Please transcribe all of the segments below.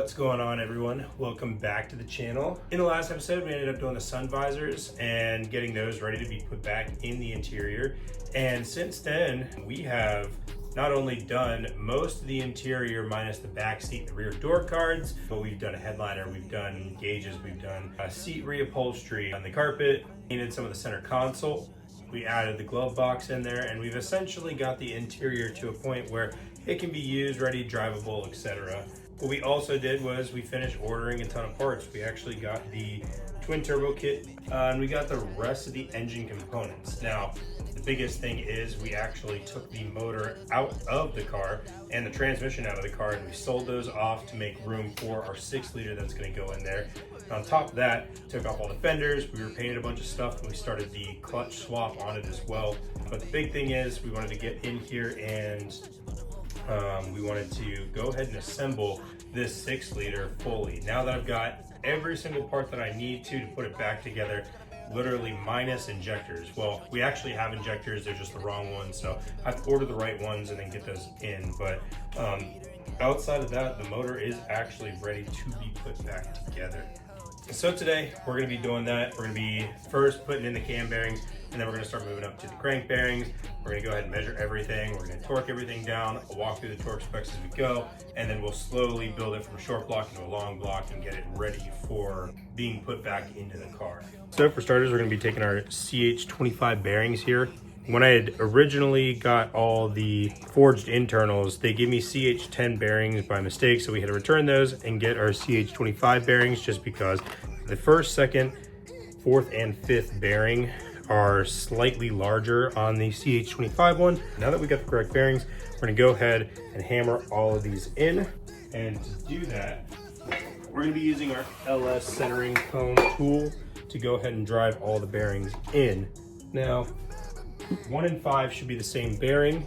What's going on, everyone? Welcome back to the channel. In the last episode, we ended up doing the sun visors and getting those ready to be put back in the interior. And since then, we have not only done most of the interior minus the back seat and the rear door cards, but we've done a headliner, we've done gauges, we've done a seat reupholstery on the carpet, painted some of the center console. We added the glove box in there, and we've essentially got the interior to a point where it can be used, ready, drivable, etc. What we also did was we finished ordering a ton of parts. We actually got the twin turbo kit and we got the rest of the engine components. Now, the biggest thing is we actually took the motor out of the car and the transmission out of the car, and we sold those off to make room for our 6-liter that's going to go in there. And on top of that, took off all the fenders, we repainted a bunch of stuff, and we started the clutch swap on it as well. But the big thing is we wanted to get in here and we wanted to go ahead and assemble this 6-liter fully. Now that I've got every single part that I need to put it back together, literally minus injectors. Well, we actually have injectors, they're just the wrong ones, so I have to order the right ones and then get those in. But outside of that, the motor is actually ready to be put back together. So today we're going to be doing that. We're going to be first putting in the cam bearings, and then we're going to start moving up to the crank bearings. We're going to go ahead and measure everything. We're going to torque everything down. I'll walk through the torque specs as we go, and then we'll slowly build it from a short block into a long block and get it ready for being put back into the car. So for starters, we're going to be taking our CH25 bearings here. When I had originally got all the forged internals, they gave me CH10 bearings by mistake, so we had to return those and get our CH25 bearings, just because the first, second, fourth, and fifth bearing are slightly larger on the CH25 one. Now that we got the correct bearings, we're gonna go ahead and hammer all of these in. And to do that, we're gonna be using our LS centering cone tool to go ahead and drive all the bearings in. Now, 1 and 5 should be the same bearing,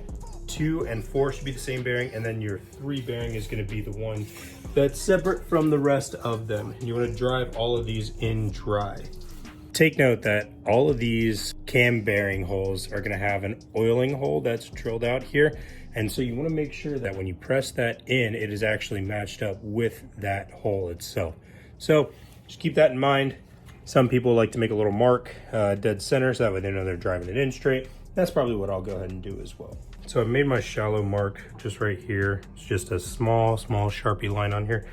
2 and 4 should be the same bearing, and then your 3 bearing is going to be the one that's separate from the rest of them. And you want to drive all of these in dry. Take note that all of these cam bearing holes are going to have an oiling hole that's drilled out here, and so you want to make sure that when you press that in, it is actually matched up with that hole itself. So just keep that in mind. Some people like to make a little mark dead center, so that way they know they're driving it in straight. That's probably what I'll go ahead and do as well. So I've made my shallow mark just right here. It's just a small Sharpie line on here.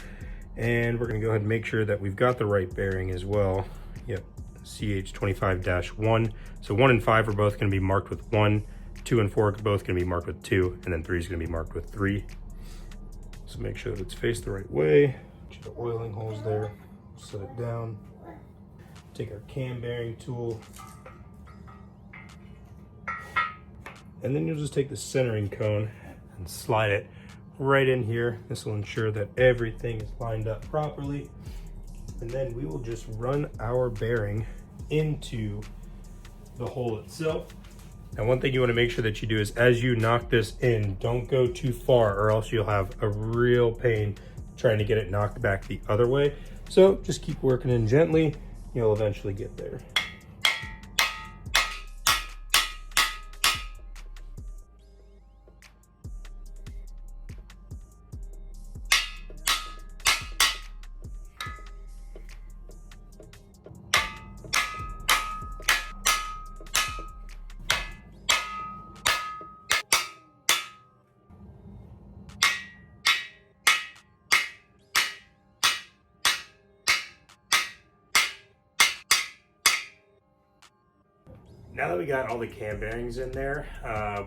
And we're gonna go ahead and make sure that we've got the right bearing as well. Yep, CH25-1. So 1 and 5 are both gonna be marked with 1, 2 and 4 are both gonna be marked with 2, and then 3 is gonna be marked with 3. So make sure that it's faced the right way. Get the oiling holes there, set it down. Take our cam bearing tool, and then you'll just take the centering cone and slide it right in here. This will ensure that everything is lined up properly, and then we will just run our bearing into the hole itself. Now, one thing you want to make sure that you do is, as you knock this in, don't go too far, or else you'll have a real pain trying to get it knocked back the other way. So just keep working in gently. You'll eventually get there. Now that we got all the cam bearings in there,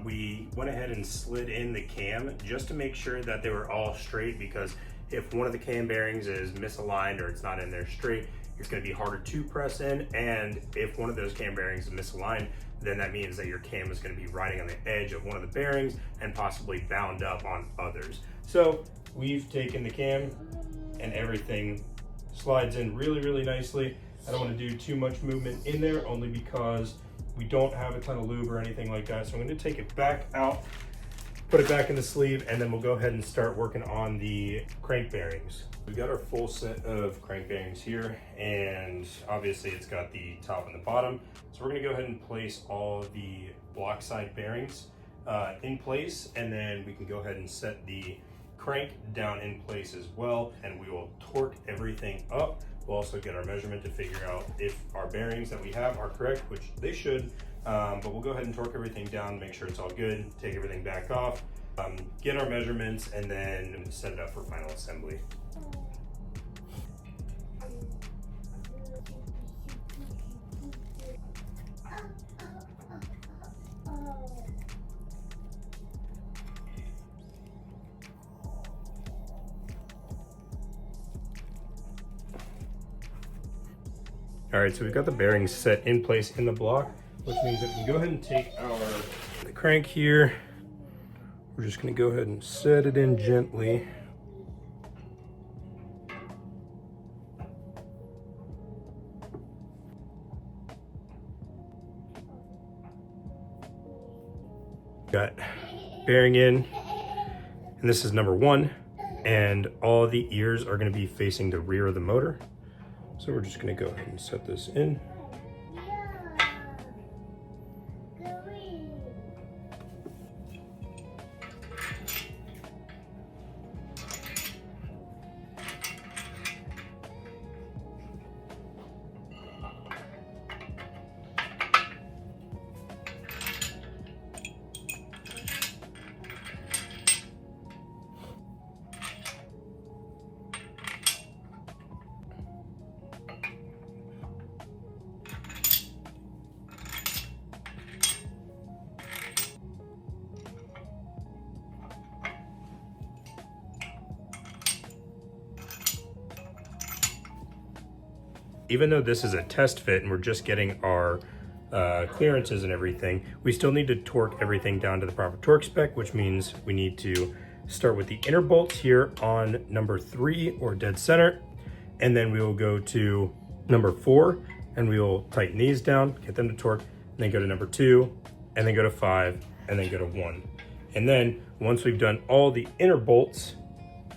we went ahead and slid in the cam just to make sure that they were all straight, because if one of the cam bearings is misaligned or it's not in there straight, it's going to be harder to press in. And if one of those cam bearings is misaligned, then that means that your cam is going to be riding on the edge of one of the bearings and possibly bound up on others. So we've taken the cam and everything slides in really nicely. I don't want to do too much movement in there, only because we don't have a ton of lube or anything like that. So I'm going to take it back out, put it back in the sleeve, and then we'll go ahead and start working on the crank bearings. We've got our full set of crank bearings here, and obviously it's got the top and the bottom. So we're going to go ahead and place all the block side bearings in place, and then we can go ahead and set the crank down in place as well, and we will torque everything up. We'll also get our measurement to figure out if our bearings that we have are correct, which they should, but we'll go ahead and torque everything down, make sure it's all good, take everything back off, get our measurements, and then set it up for final assembly. All right, so we've got the bearings set in place in the block, which means that we can go ahead and take the crank here. We're just gonna go ahead and set it in gently. Got bearing in, and this is number 1, and all the ears are gonna be facing the rear of the motor. So we're just gonna go ahead and set this in. Even though this is a test fit and we're just getting our clearances and everything, we still need to torque everything down to the proper torque spec, which means we need to start with the inner bolts here on number 3 or dead center, and then we will go to number 4 and we will tighten these down, get them to torque, and then go to number 2, and then go to 5, and then go to 1. And then once we've done all the inner bolts,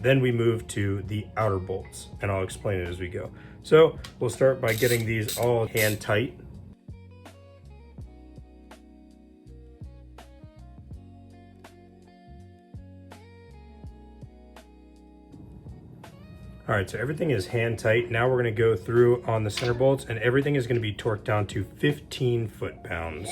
then we move to the outer bolts, and I'll explain it as we go. So we'll start by getting these all hand tight. All right, so everything is hand tight. Now we're gonna go through on the center bolts, and everything is gonna be torqued down to 15 foot-pounds.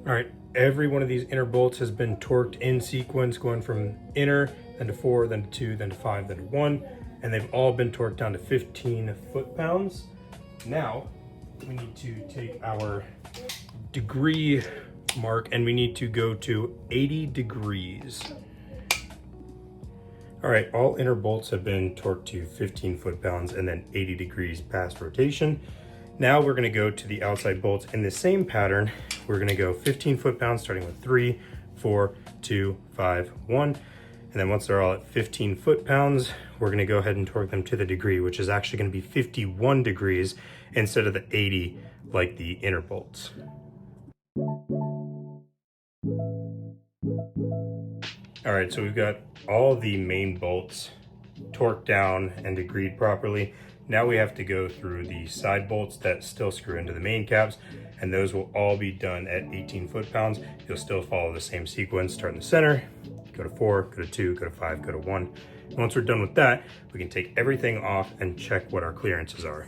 All right, every one of these inner bolts has been torqued in sequence, going from inner, then to 4, then to 2, then to 5, then to 1, and they've all been torqued down to 15 foot-pounds. Now, we need to take our degree mark and we need to go to 80 degrees. All right, all inner bolts have been torqued to 15 foot-pounds and then 80 degrees past rotation. Now we're gonna go to the outside bolts in the same pattern. We're gonna go 15 foot-pounds, starting with 3, 4, 2, 5, 1. And then once they're all at 15 foot-pounds, we're gonna go ahead and torque them to the degree, which is actually gonna be 51 degrees instead of the 80 like the inner bolts. All right, so we've got all the main bolts torqued down and degreed properly. Now we have to go through the side bolts that still screw into the main caps, and those will all be done at 18 foot-pounds. You'll still follow the same sequence, start in the center, go to 4, go to 2, go to 5, go to 1. And once we're done with that, we can take everything off and check what our clearances are.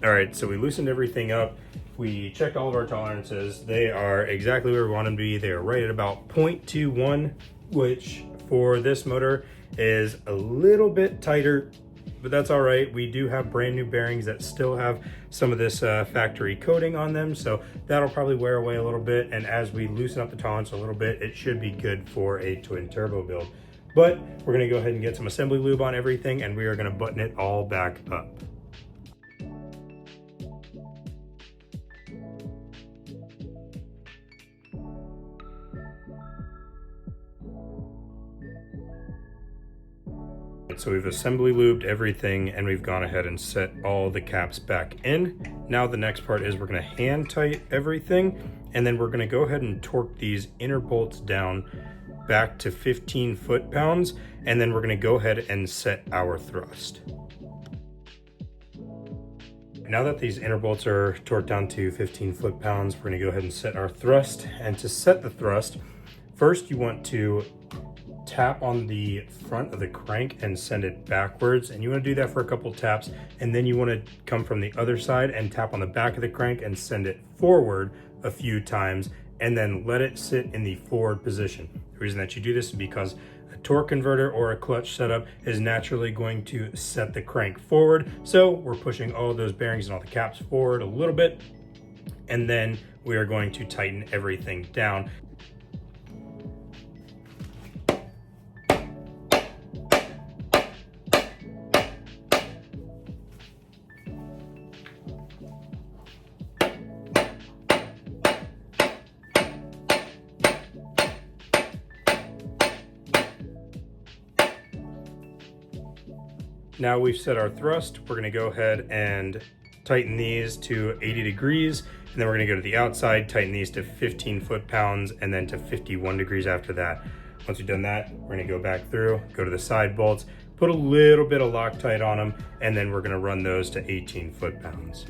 All right, so we loosened everything up. We checked all of our tolerances. They are exactly where we want them to be. They are right at about 0.21, which for this motor is a little bit tighter, but that's all right. We do have brand new bearings that still have some of this factory coating on them, so that'll probably wear away a little bit. And as we loosen up the tolerance a little bit, it should be good for a twin turbo build. But we're gonna go ahead and get some assembly lube on everything, and we are gonna button it all back up. So we've assembly lubed everything and we've gone ahead and set all the caps back in. Now the next part is we're gonna hand tight everything, and then we're gonna go ahead and torque these inner bolts down back to 15 foot-pounds, and then we're gonna go ahead and set our thrust. Now that these inner bolts are torqued down to 15 foot-pounds, we're gonna go ahead and set our thrust. And to set the thrust, first you want to tap on the front of the crank and send it backwards. And you wanna do that for a couple taps. And then you wanna come from the other side and tap on the back of the crank and send it forward a few times, and then let it sit in the forward position. The reason that you do this is because a torque converter or a clutch setup is naturally going to set the crank forward. So we're pushing all those bearings and all the caps forward a little bit, and then we are going to tighten everything down. Now we've set our thrust, we're gonna go ahead and tighten these to 80 degrees, and then we're gonna go to the outside, tighten these to 15 foot-pounds, and then to 51 degrees after that. Once we've done that, we're gonna go back through, go to the side bolts, put a little bit of Loctite on them, and then we're gonna run those to 18 foot-pounds.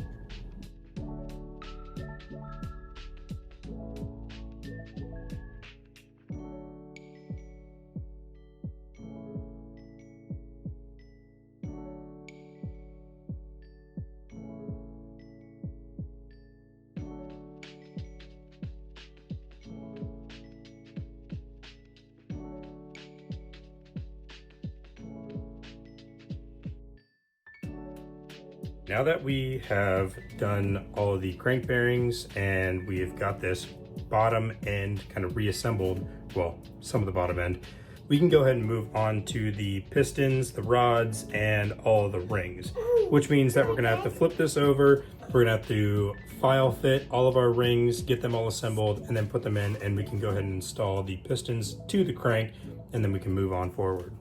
Now that we have done all of the crank bearings and we have got this bottom end kind of reassembled, well, some of the bottom end, we can go ahead and move on to the pistons, the rods, and all of the rings, which means that we're gonna have to flip this over. We're gonna have to file fit all of our rings, get them all assembled, and then put them in, and we can go ahead and install the pistons to the crank, and then we can move on forward.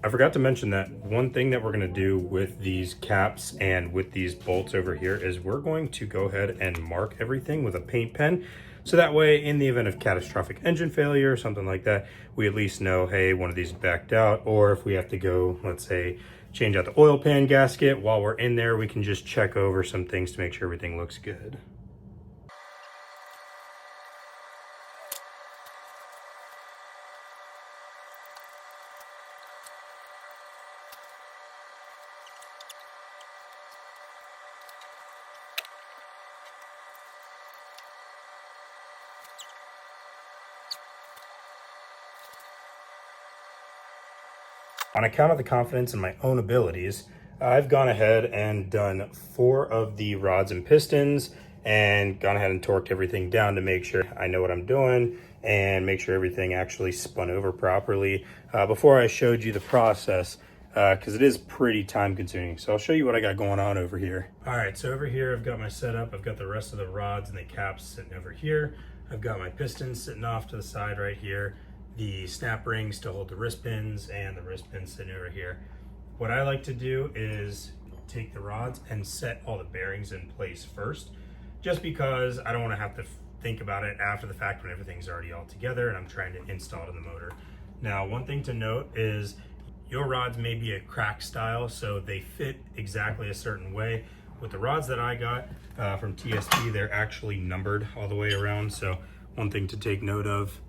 I forgot to mention that one thing that we're gonna do with these caps and with these bolts over here is we're going to go ahead and mark everything with a paint pen. So that way, in the event of catastrophic engine failure or something like that, we at least know, hey, one of these backed out, or if we have to go, let's say, change out the oil pan gasket, while we're in there, we can just check over some things to make sure everything looks good. On account of the confidence in my own abilities, I've gone ahead and done 4 of the rods and pistons and gone ahead and torqued everything down to make sure I know what I'm doing and make sure everything actually spun over properly before I showed you the process, because it is pretty time consuming. So I'll show you what I got going on over here. All right, so over here I've got my setup. I've got the rest of the rods and the caps sitting over here. I've got my pistons sitting off to the side right here, the snap rings to hold the wrist pins, and the wrist pins sitting over here. What I like to do is take the rods and set all the bearings in place first, just because I don't want to have to think about it after the fact when everything's already all together and I'm trying to install it in the motor. Now, one thing to note is your rods may be a crack style, so they fit exactly a certain way. With the rods that I got from TSP, they're actually numbered all the way around. So one thing to take note of,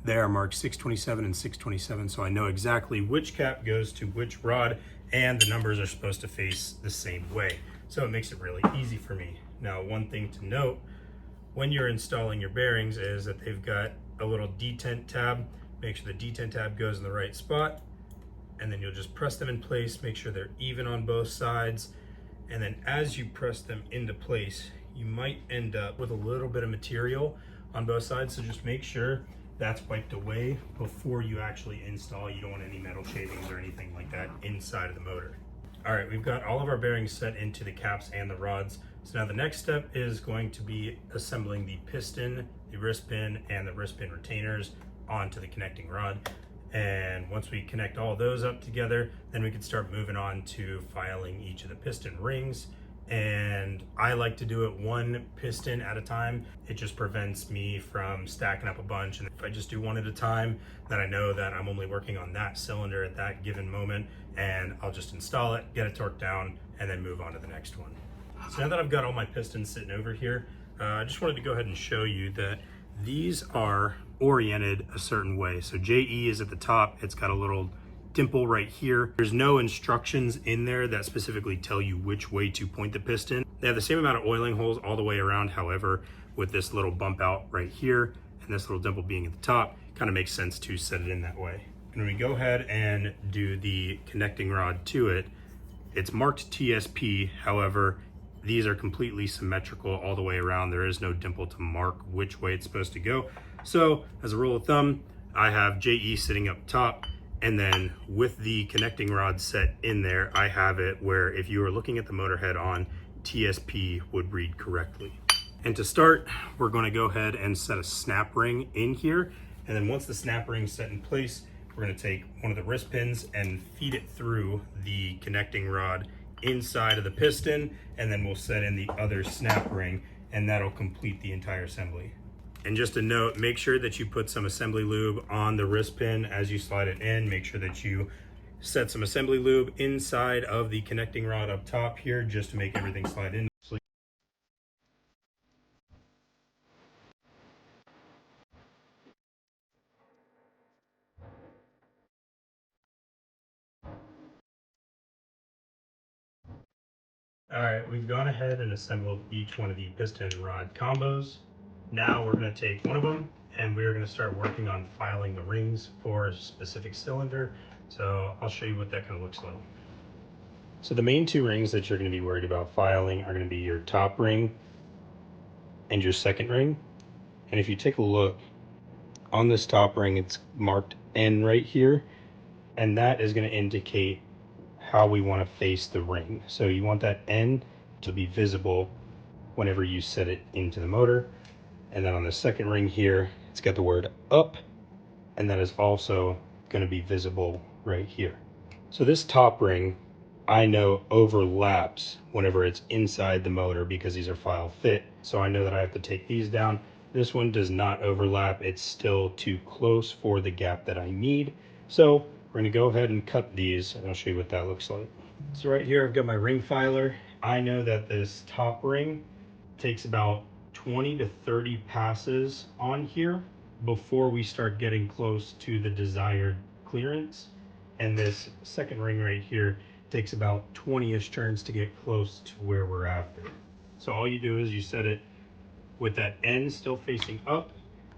they are marked 627 and 627, so I know exactly which cap goes to which rod, and the numbers are supposed to face the same way. So it makes it really easy for me. Now, one thing to note when you're installing your bearings is that they've got a little detent tab. Make sure the detent tab goes in the right spot, and then you'll just press them in place, make sure they're even on both sides. And then as you press them into place, you might end up with a little bit of material on both sides. So just make sure that's wiped away before you actually install. You don't want any metal shavings or anything like that inside of the motor. All right, we've got all of our bearings set into the caps and the rods. So now the next step is going to be assembling the piston, the wrist pin, and the wrist pin retainers onto the connecting rod. And once we connect all those up together, then we can start moving on to filing each of the piston rings and I like to do it one piston at a time. It just prevents me from stacking up a bunch. And if I just do one at a time, then I know that I'm only working on that cylinder at that given moment, and I'll just install it, get it torqued down, and then move on to the next one. So now that I've got all my pistons sitting over here, I just wanted to go ahead and show you that these are oriented a certain way. So JE is at the top, it's got a little dimple right here. There's no instructions in there that specifically tell you which way to point the piston. They have the same amount of oiling holes all the way around. However, with this little bump out right here and this little dimple being at the top, kind of makes sense to set it in that way. And when we go ahead and do the connecting rod to it, it's marked TSP. However, these are completely symmetrical all the way around. There is no dimple to mark which way it's supposed to go. So as a rule of thumb, I have JE sitting up top, and then with the connecting rod set in there, I have it where if you were looking at the motor head on, TSP would read correctly. And to start, we're gonna go ahead and set a snap ring in here. And then once the snap ring's set in place, we're gonna take one of the wrist pins and feed it through the connecting rod inside of the piston, and then we'll set in the other snap ring, and that'll complete the entire assembly. And just a note, make sure that you put some assembly lube on the wrist pin as you slide it in. Make sure that you set some assembly lube inside of the connecting rod up top here, just to make everything slide in. All right, we've gone ahead and assembled each one of the piston and rod combos. Now we're going to take one of them and we're going to start working on filing the rings for a specific cylinder. So I'll show you what that kind of looks like. So the main two rings that you're going to be worried about filing are going to be your top ring and your second ring. And if you take a look on this top ring, it's marked N right here, and that is going to indicate how we want to face the ring. So you want that N to be visible whenever you set it into the motor. And then on the second ring here, it's got the word up, and that is also going to be visible right here. So this top ring, I know, overlaps whenever it's inside the motor because these are file fit. So I know that I have to take these down. This one does not overlap. It's still too close for the gap that I need. So we're gonna go ahead and cut these, and I'll show you what that looks like. So right here, I've got my ring filer. I know that this top ring takes about 20 to 30 passes on here before we start getting close to the desired clearance. And this second ring right here takes about 20-ish turns to get close to where we're after. So all you do is you set it with that end still facing up,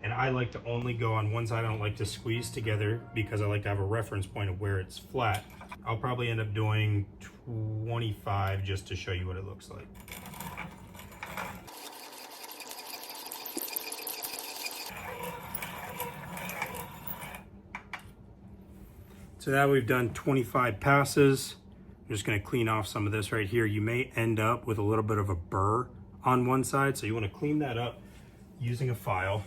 and I like to only go on one side. I don't like to squeeze together because I like to have a reference point of where it's flat. I'll probably end up doing 25 just to show you what it looks like. So now we've done 25 passes. I'm just going to clean off some of this right here. You may end up with a little bit of a burr on one side, so you want to clean that up using a file.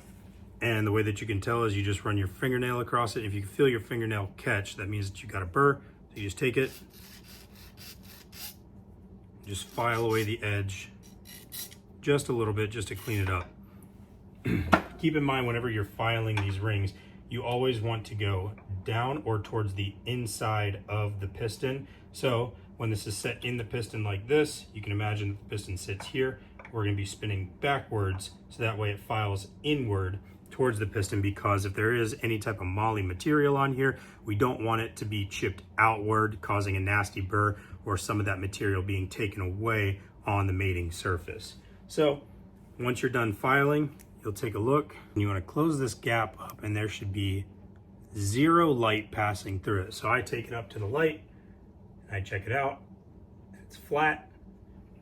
And the way that you can tell is you just run your fingernail across it. If you can feel your fingernail catch, that means that you got a burr. So you just take it, just file away the edge just a little bit just to clean it up. Keep in mind, whenever you're filing these rings, you always want to go down or towards the inside of the piston. So when this is set in the piston like this, you can imagine that the piston sits here. We're going to be spinning backwards, so that way it files inward towards the piston, because if there is any type of moly material on here, we don't want it to be chipped outward, causing a nasty burr or some of that material being taken away on the mating surface. So once you're done filing, you'll take a look and you want to close this gap up, and there should be zero light passing through it. So I take it up to the light and I check it out. It's flat.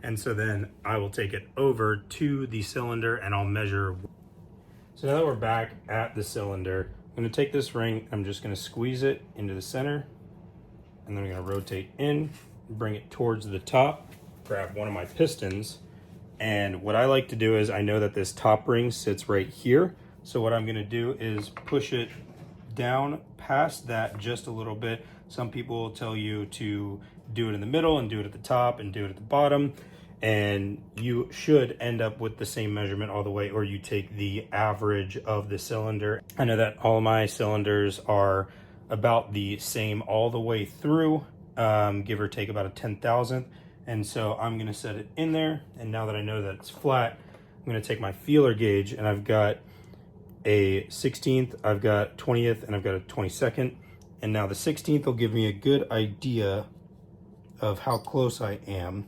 And so then I will take it over to the cylinder and I'll measure. So now that we're back at the cylinder, I'm going to take this ring, I'm just going to squeeze it into the center, and then I'm going to rotate in, bring it towards the top, grab one of my pistons. And what I like to do is, I know that this top ring sits right here. So what I'm going to do is push it down past that just a little bit. Some people will tell you to do it in the middle and do it at the top and do it at the bottom. and you should end up with the same measurement all the way, or you take the average of the cylinder. I know that all my cylinders are about the same all the way through, give or take about a 10,000th. And so I'm gonna set it in there. And now that I know that it's flat, I'm gonna take my feeler gauge, and I've got a 16th, I've got 20th, and I've got a 22nd. And now the 16th will give me a good idea of how close I am.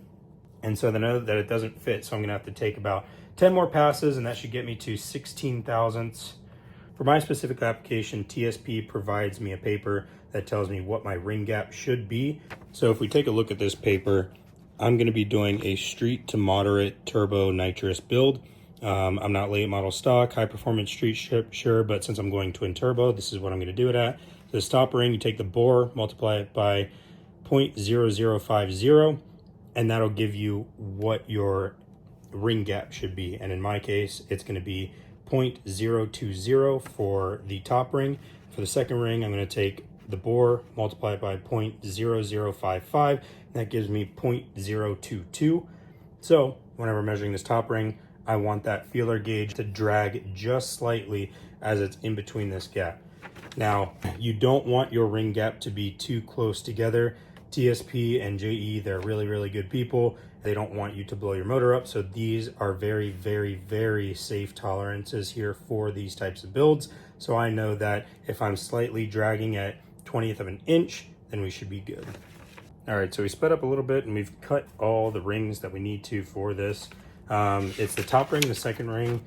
And so I know that it doesn't fit, so I'm gonna have to take about 10 more passes, and that should get me to 16 thousandths. For my specific application, TSP provides me a paper that tells me what my ring gap should be. So if we take a look at this paper, I'm gonna be doing a street to moderate turbo nitrous build. I'm not late model stock, high performance street sure, but since I'm going twin turbo, this is what I'm gonna do it at. The stop ring, you take the bore, multiply it by 0.0050, and that'll give you what your ring gap should be. And in my case, it's gonna be 0.020 for the top ring. For the second ring, I'm gonna take the bore, multiply it by 0.0055, and that gives me 0.022. So whenever measuring this top ring, I want that feeler gauge to drag just slightly as it's in between this gap. Now, you don't want your ring gap to be too close together. TSP and JE, they're really, really good people. They don't want you to blow your motor up. So these are very, very, very safe tolerances here for these types of builds. So I know that if I'm slightly dragging at 20th of an inch, then we should be good. All right, so we sped up a little bit and we've cut all the rings that we need to for this. It's the top ring, the second ring.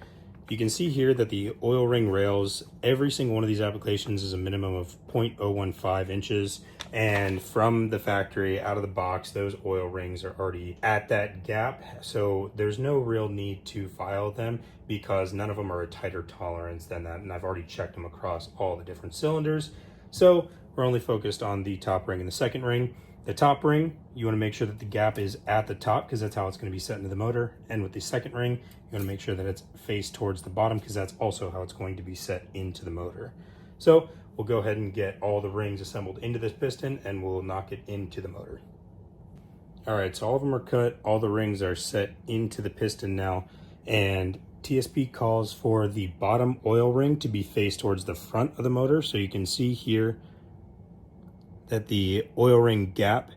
You can see here that the oil ring rails, every single one of these applications is a minimum of 0.015 inches. And from the factory, out of the box, those oil rings are already at that gap. So there's no real need to file them because none of them are a tighter tolerance than that. And I've already checked them across all the different cylinders. So we're only focused on the top ring and the second ring. The top ring, you want to make sure that the gap is at the top because that's how it's going to be set into the motor. And with the second ring, you want to make sure that it's faced towards the bottom because that's also how it's going to be set into the motor. So we'll go ahead and get all the rings assembled into this piston and we'll knock it into the motor. All right, so all of them are cut. All the rings are set into the piston now. And TSP calls for the bottom oil ring to be faced towards the front of the motor. So you can see here that the oil ring gap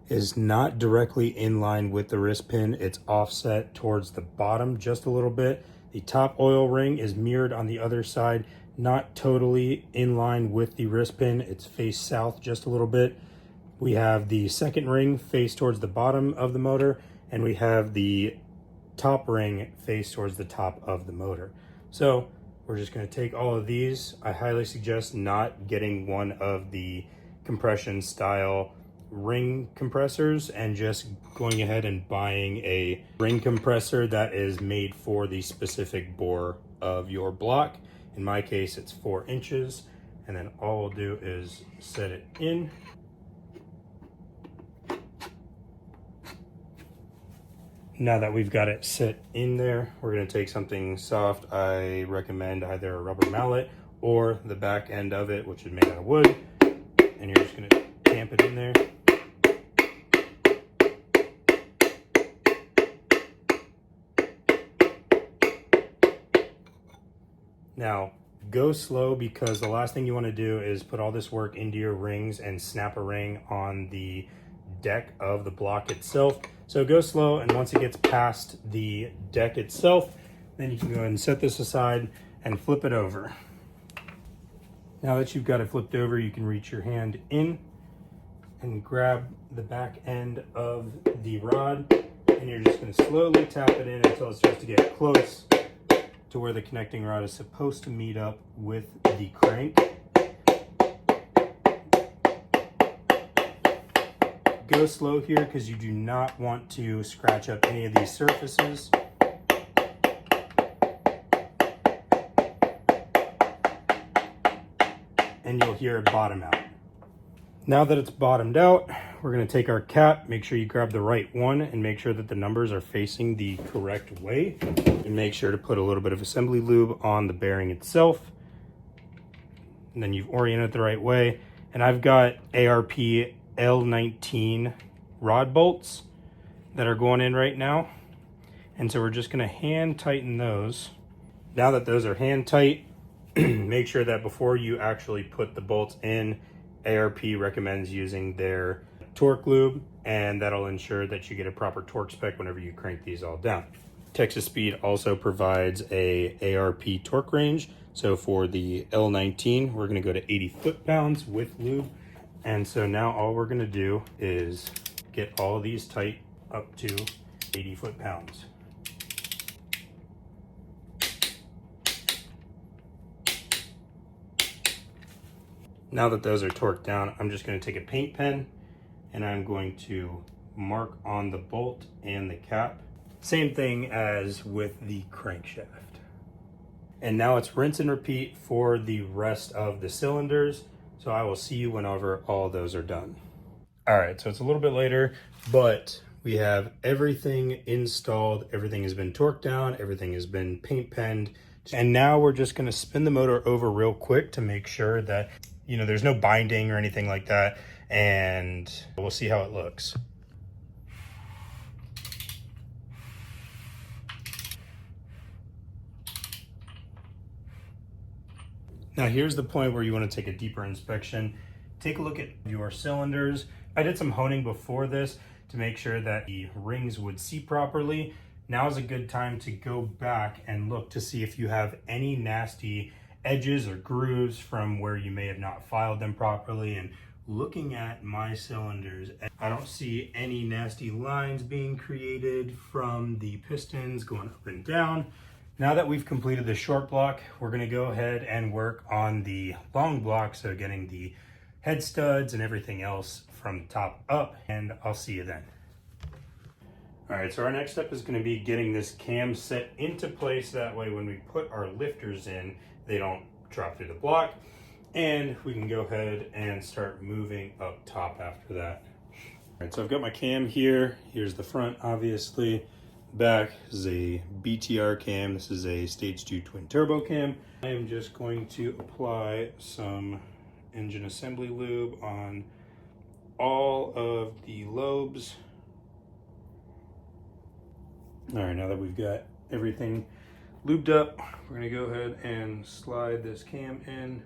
is not directly in line with the wrist pin. It's offset towards the bottom just a little bit. The top oil ring is mirrored on the other side, not totally in line with the wrist pin. It's faced south just a little bit. We have the second ring faced towards the bottom of the motor, and we have the top ring faced towards the top of the motor. So we're just going to take all of these. I highly suggest not getting one of the compression style ring compressors and just going ahead and buying a ring compressor that is made for the specific bore of your block. In my case, it's 4 inches, and then all we'll do is set it in. Now that we've got it set in there, we're going to take something soft. I recommend either a rubber mallet or the back end of it, which is made out of wood. And you're just going to tamp it in there. Now, go slow because the last thing you want to do is put all this work into your rings and snap a ring on the deck of the block itself. So go slow, and once it gets past the deck itself, then you can go ahead and set this aside and flip it over. Now that you've got it flipped over, you can reach your hand in and grab the back end of the rod, and you're just going to slowly tap it in until it starts to get close to where the connecting rod is supposed to meet up with the crank. Go slow here because you do not want to scratch up any of these surfaces. And you'll hear it bottom out. Now that it's bottomed out, we're going to take our cap, make sure you grab the right one, and make sure that the numbers are facing the correct way. And make sure to put a little bit of assembly lube on the bearing itself. And then you've oriented it the right way. And I've got ARP L19 rod bolts that are going in right now. And so we're just gonna hand tighten those. Now that those are hand tight, make sure that before you actually put the bolts in, ARP recommends using their torque lube, and that'll ensure that you get a proper torque spec whenever you crank these all down. Texas Speed also provides a ARP torque range. So for the L19, we're gonna go to 80 foot-pounds with lube. And so now all we're gonna do is get all of these tight up to 80 foot-pounds. Now that those are torqued down, I'm just going to take a paint pen and I'm going to mark on the bolt and the cap. Same thing as with the crankshaft. And now it's rinse and repeat for the rest of the cylinders. So I will see you whenever all those are done. All right, so it's a little bit later, but we have everything installed. Everything has been torqued down. Everything has been paint penned. And now we're just going to spin the motor over real quick to make sure that, you know, there's no binding or anything like that, and we'll see how it looks. Now here's the point where you want to take a deeper inspection. Take a look at your cylinders. I did some honing before this to make sure that the rings would seat properly. Now is a good time to go back and look to see if you have any nasty edges or grooves from where you may have not filed them properly. And looking at my cylinders, I don't see any nasty lines being created from the pistons going up and down. Now that we've completed the short block, we're going to go ahead and work on the long block, so getting the head studs and everything else from top up, and I'll see you then. All right, so our next step is going to be getting this cam set into place. That way when we put our lifters in, they don't drop through the block, and we can go ahead and start moving up top after that. All right, so I've got my cam here. Here's the front, obviously. Back is a BTR cam. This is a stage 2 twin turbo cam. I am just going to apply some engine assembly lube on all of the lobes. All right, now that we've got everything lubed up, we're gonna go ahead and slide this cam in.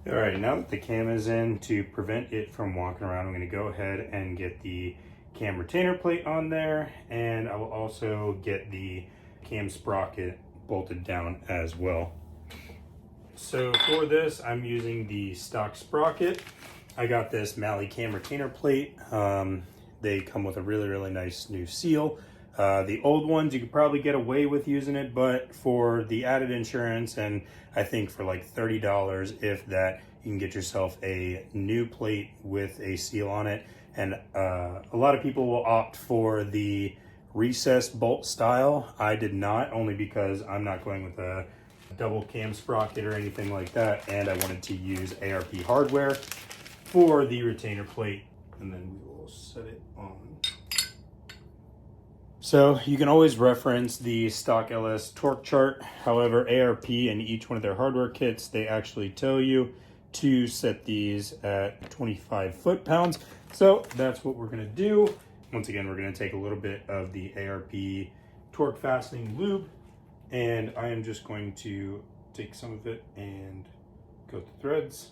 All right, now that the cam is in, to prevent it from walking around, I'm gonna go ahead and get the cam retainer plate on there, and I will also get the cam sprocket bolted down as well. So for this, I'm using the stock sprocket. I got this Malley cam retainer plate. They come with a really nice new seal. The old ones, you could probably get away with using it, but for the added insurance, and I think for like $30, if that, you can get yourself a new plate with a seal on it. And a lot of people will opt for the recessed bolt style. I did not, only because I'm not going with a double cam sprocket or anything like that, and I wanted to use ARP hardware for the retainer plate, and then we will set it on. So you can always reference the stock LS torque chart. However, ARP and each one of their hardware kits, they actually tell you to set these at 25 foot-pounds. So that's what we're gonna do. Once again, we're gonna take a little bit of the ARP torque fastening lube, and I am just going to take some of it and coat the threads.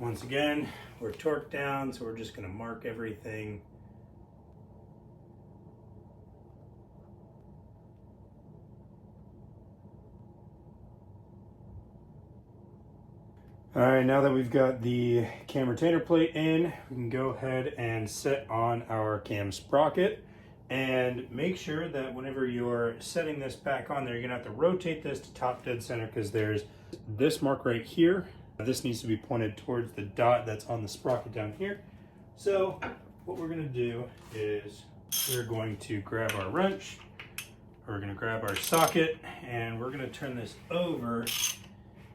Once again, we're torqued down, so we're just going to mark everything. All right, now that we've got the cam retainer plate in, we can go ahead and set on our cam sprocket. And make sure that whenever you're setting this back on there, you're going to have to rotate this to top dead center, because there's this mark right here. This needs to be pointed towards the dot that's on the sprocket down here. So what we're going to do is We're going to grab our wrench, we're going to grab our socket, and we're going to turn this over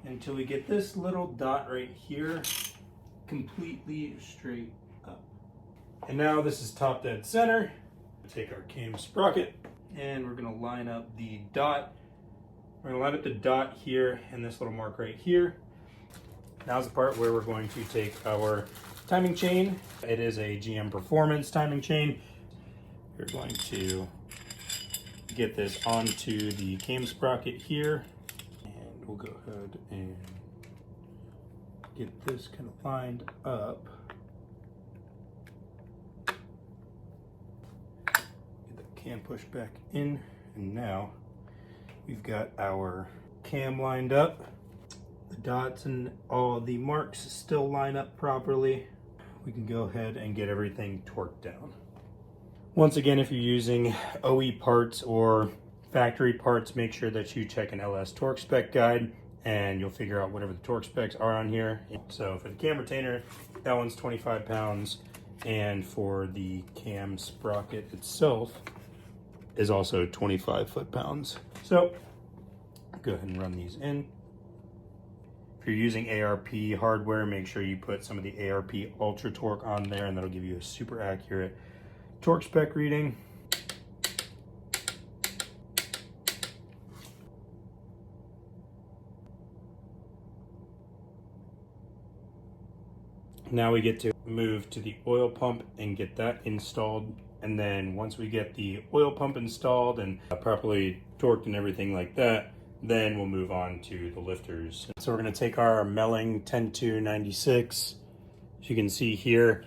until we get this little dot right here completely straight up. And now this is top dead center. Take our cam sprocket and we're going to line up the dot. We're going to line up the dot here and this little mark right here. Now's the part where we're going to take our timing chain. It is a GM Performance timing chain. You're going to get this onto the cam sprocket here, and we'll go ahead and get this kind of lined up. Get the cam pushed back in, and now we've got our cam lined up. The dots and all the marks still line up properly. We can go ahead and get everything torqued down. Once again, if you're using OE parts or factory parts, make sure that you check an LS torque spec guide and you'll figure out whatever the torque specs are on here. So for the cam retainer, that one's 25 pounds. And for the cam sprocket itself is also 25 foot-pounds. So go ahead and run these in. If you're using ARP hardware, make sure you put some of the ARP Ultra Torque on there, and that'll give you a super accurate torque spec reading. Now we get to move to the oil pump and get that installed. And then once we get the oil pump installed and properly torqued and everything like that, then we'll move on to the lifters. So we're going to take our Melling 10296. As you can see here,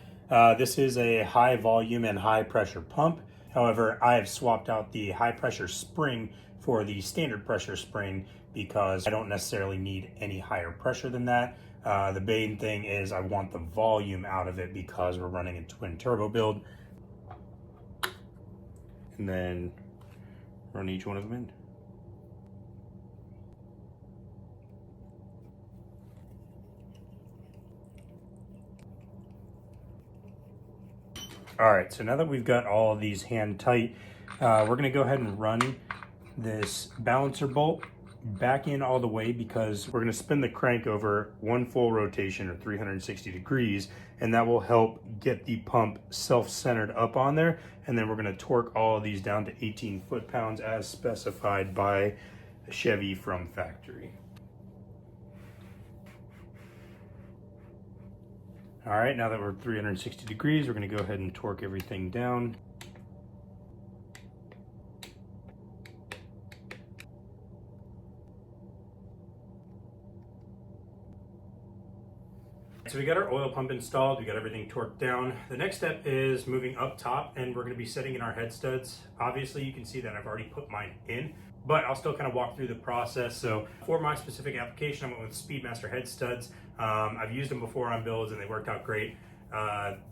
this is a high volume and high pressure pump. However, I have swapped out the high pressure spring for the standard pressure spring because I don't necessarily need any higher pressure than that. The main thing is I want the volume out of it because we're running a twin turbo build. And then run each one of them in. All right, so now that we've got all of these hand tight, we're gonna go ahead and run this balancer bolt back in all the way because we're gonna spin the crank over one full rotation or 360 degrees, and that will help get the pump self-centered up on there. And then we're gonna torque all of these down to 18 foot-pounds as specified by Chevy from factory. All right, now that we're 360 degrees, we're gonna go ahead and torque everything down. So we got our oil pump installed, we got everything torqued down. The next step is moving up top, and we're gonna be setting in our head studs. Obviously you can see that I've already put mine in, but I'll still kind of walk through the process. So for my specific application, I went with Speedmaster head studs. I've used them before on builds and they worked out great.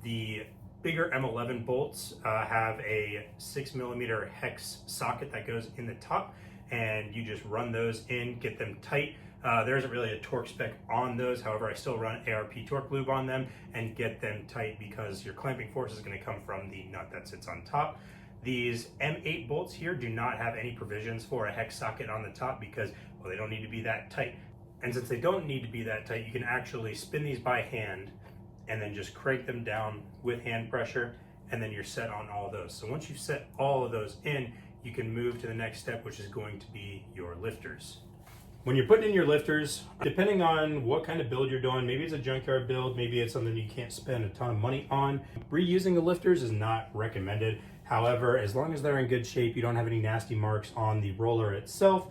The bigger M11 bolts have a 6mm hex socket that goes in the top, and you just run those in, get them tight. There isn't really a torque spec on those. However, I still run ARP torque lube on them and get them tight because your clamping force is going to come from the nut that sits on top. These M8 bolts here do not have any provisions for a hex socket on the top because, well, they don't need to be that tight. And since they don't need to be that tight, you can actually spin these by hand and then just crank them down with hand pressure, and then you're set on all those. So once you've set all of those in, you can move to the next step, which is going to be your lifters. When you're putting in your lifters, depending on what kind of build you're doing, maybe it's a junkyard build, maybe it's something you can't spend a ton of money on, reusing the lifters is not recommended. However, as long as they're in good shape, you don't have any nasty marks on the roller itself,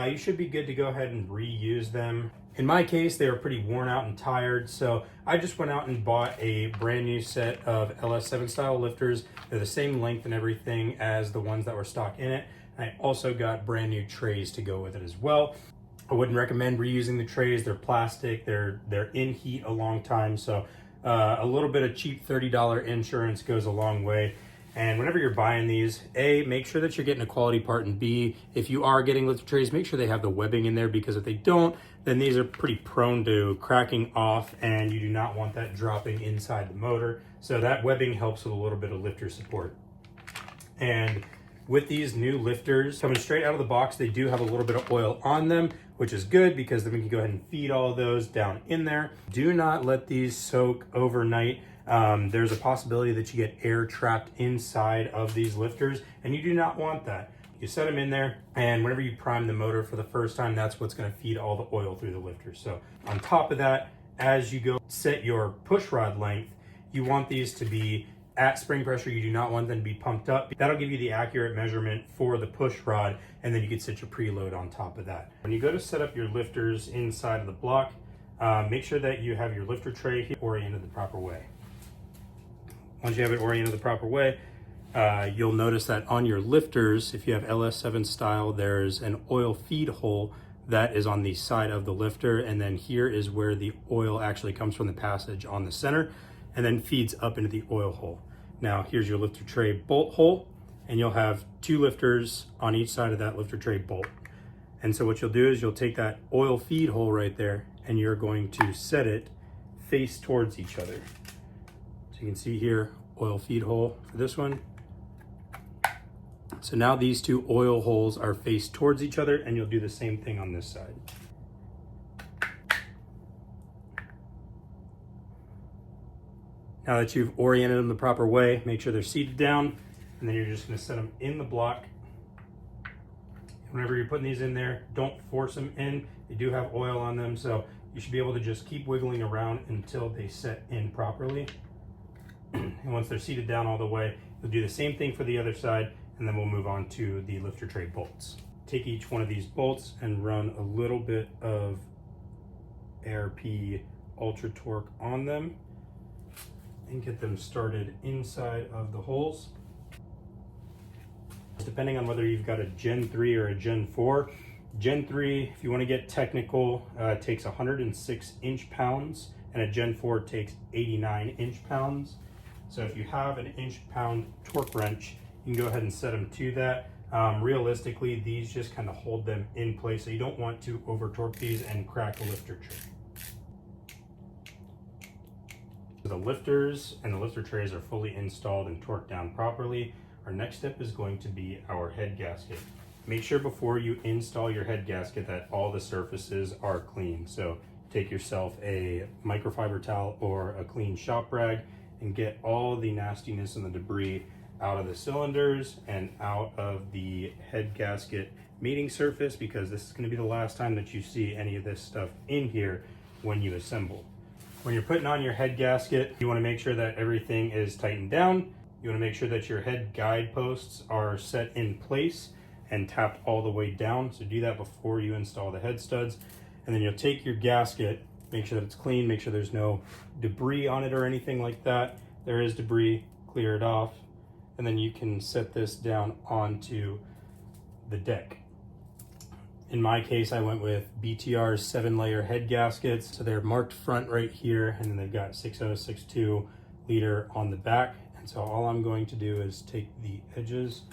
you should be good to go ahead and reuse them. In my case, they were pretty worn out and tired, so I just went out and bought a brand new set of LS7 style lifters. They're the same length and everything as the ones that were stock in it. I also got brand new trays to go with it as well. I wouldn't recommend reusing the trays. They're plastic, they're in heat a long time, so a little bit of cheap $30 insurance goes a long way. And whenever you're buying these, A, make sure that you're getting a quality part, and B, if you are getting lifter trays, make sure they have the webbing in there, because if they don't, then these are pretty prone to cracking off, and you do not want that dropping inside the motor. So that webbing helps with a little bit of lifter support. And with these new lifters coming straight out of the box, they do have a little bit of oil on them, which is good because then we can go ahead and feed all of those down in there. Do not let these soak overnight. There's a possibility that you get air trapped inside of these lifters, and you do not want that. You set them in there, and whenever you prime the motor for the first time, that's what's going to feed all the oil through the lifters. So on top of that, as you go set your push rod length, you want these to be at spring pressure. You do not want them to be pumped up. That'll give you the accurate measurement for the push rod, and then you can set your preload on top of that. When you go to set up your lifters inside of the block, make sure that you have your lifter tray oriented the proper way. Once you have it oriented the proper way, you'll notice that on your lifters, if you have LS7 style, there's an oil feed hole that is on the side of the lifter, and then here is where the oil actually comes from the passage on the center and then feeds up into the oil hole. Now here's your lifter tray bolt hole, and you'll have 2 lifters on each side of that lifter tray bolt. And so what you'll do is you'll take that oil feed hole right there, and you're going to set it face towards each other. So you can see here, oil feed hole for this one. So now these 2 oil holes are faced towards each other, and you'll do the same thing on this side. Now that you've oriented them the proper way, make sure they're seated down, and then you're just going to set them in the block. Whenever you're putting these in there, don't force them in. They do have oil on them, so you should be able to just keep wiggling around until they set in properly. And once they're seated down all the way, you'll do the same thing for the other side, and then we'll move on to the lifter tray bolts. Take each one of these bolts and run a little bit of ARP Ultra Torque on them and get them started inside of the holes. Depending on whether you've got a Gen 3 or a Gen 4. Gen 3, if you want to get technical, takes 106 inch-pounds, and a Gen 4 takes 89 inch-pounds. So if you have an inch-pound torque wrench, you can go ahead and set them to that. Realistically, these just kind of hold them in place, so you don't want to over-torque these and crack the lifter tray. The lifters and the lifter trays are fully installed and torqued down properly. Our next step is going to be our head gasket. Make sure before you install your head gasket that all the surfaces are clean. So take yourself a microfiber towel or a clean shop rag and get all the nastiness and the debris out of the cylinders and out of the head gasket mating surface, because this is going to be the last time that you see any of this stuff in here when you assemble. When you're putting on your head gasket, you want to make sure that everything is tightened down. You want to make sure that your head guide posts are set in place and tapped all the way down. So do that before you install the head studs. And then you'll take your gasket, make sure that it's clean, make sure there's no debris on it or anything like that. If there is debris, clear it off. And then you can set this down onto the deck. In my case, I went with BTR's 7-layer head gaskets. So they're marked front right here, and then they've got 6062 liter on the back. And so all I'm going to do is take the edges,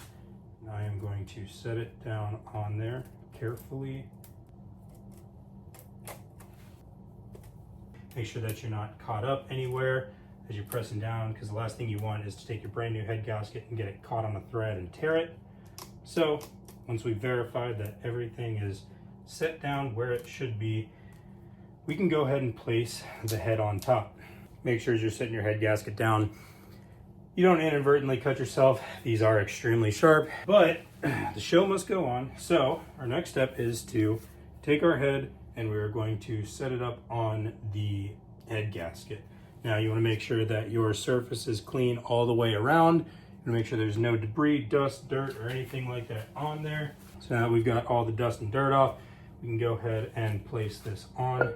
and I am going to set it down on there carefully. Make sure that you're not caught up anywhere as you're pressing down, because the last thing you want is to take your brand new head gasket and get it caught on a thread and tear it. So once we've verified that everything is set down where it should be, we can go ahead and place the head on top. Make sure as you're setting your head gasket down, you don't inadvertently cut yourself. These are extremely sharp, but the show must go on. So our next step is to take our head, and we're going to set it up on the head gasket. Now you want to make sure that your surface is clean all the way around. And make sure there's no debris, dust, dirt, or anything like that on there. So now we've got all the dust and dirt off, we can go ahead and place this on.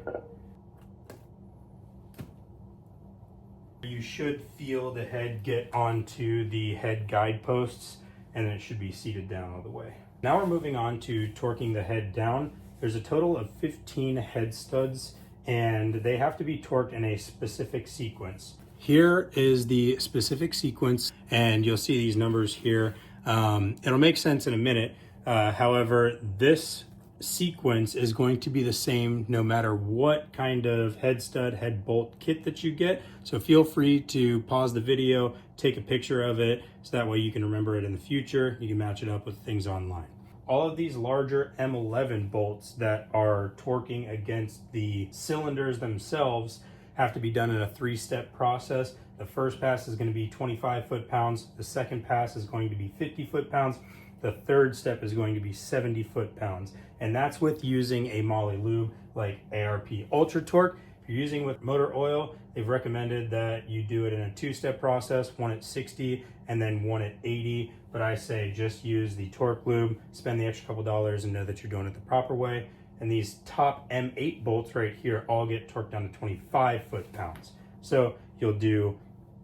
You should feel the head get onto the head guide posts, and then it should be seated down all the way. Now we're moving on to torquing the head down. There's a total of 15 head studs, and they have to be torqued in a specific sequence. Here is the specific sequence, and you'll see these numbers here. It'll make sense in a minute. However, this sequence is going to be the same no matter what kind of head stud, head bolt kit that you get. So feel free to pause the video, take a picture of it, so that way you can remember it in the future. You can match it up with things online. All of these larger M11 bolts that are torquing against the cylinders themselves have to be done in a 3-step process. The first pass is going to be 25 foot-pounds. The second pass is going to be 50 foot-pounds. The third step is going to be 70 foot-pounds. And that's with using a moly lube like ARP Ultra Torque. If you're using with motor oil, they've recommended that you do it in a 2-step process, one at 60 and then one at 80. But I say just use the torque lube, spend the extra couple dollars and know that you're doing it the proper way. And these top M8 bolts right here all get torqued down to 25 foot-pounds. So you'll do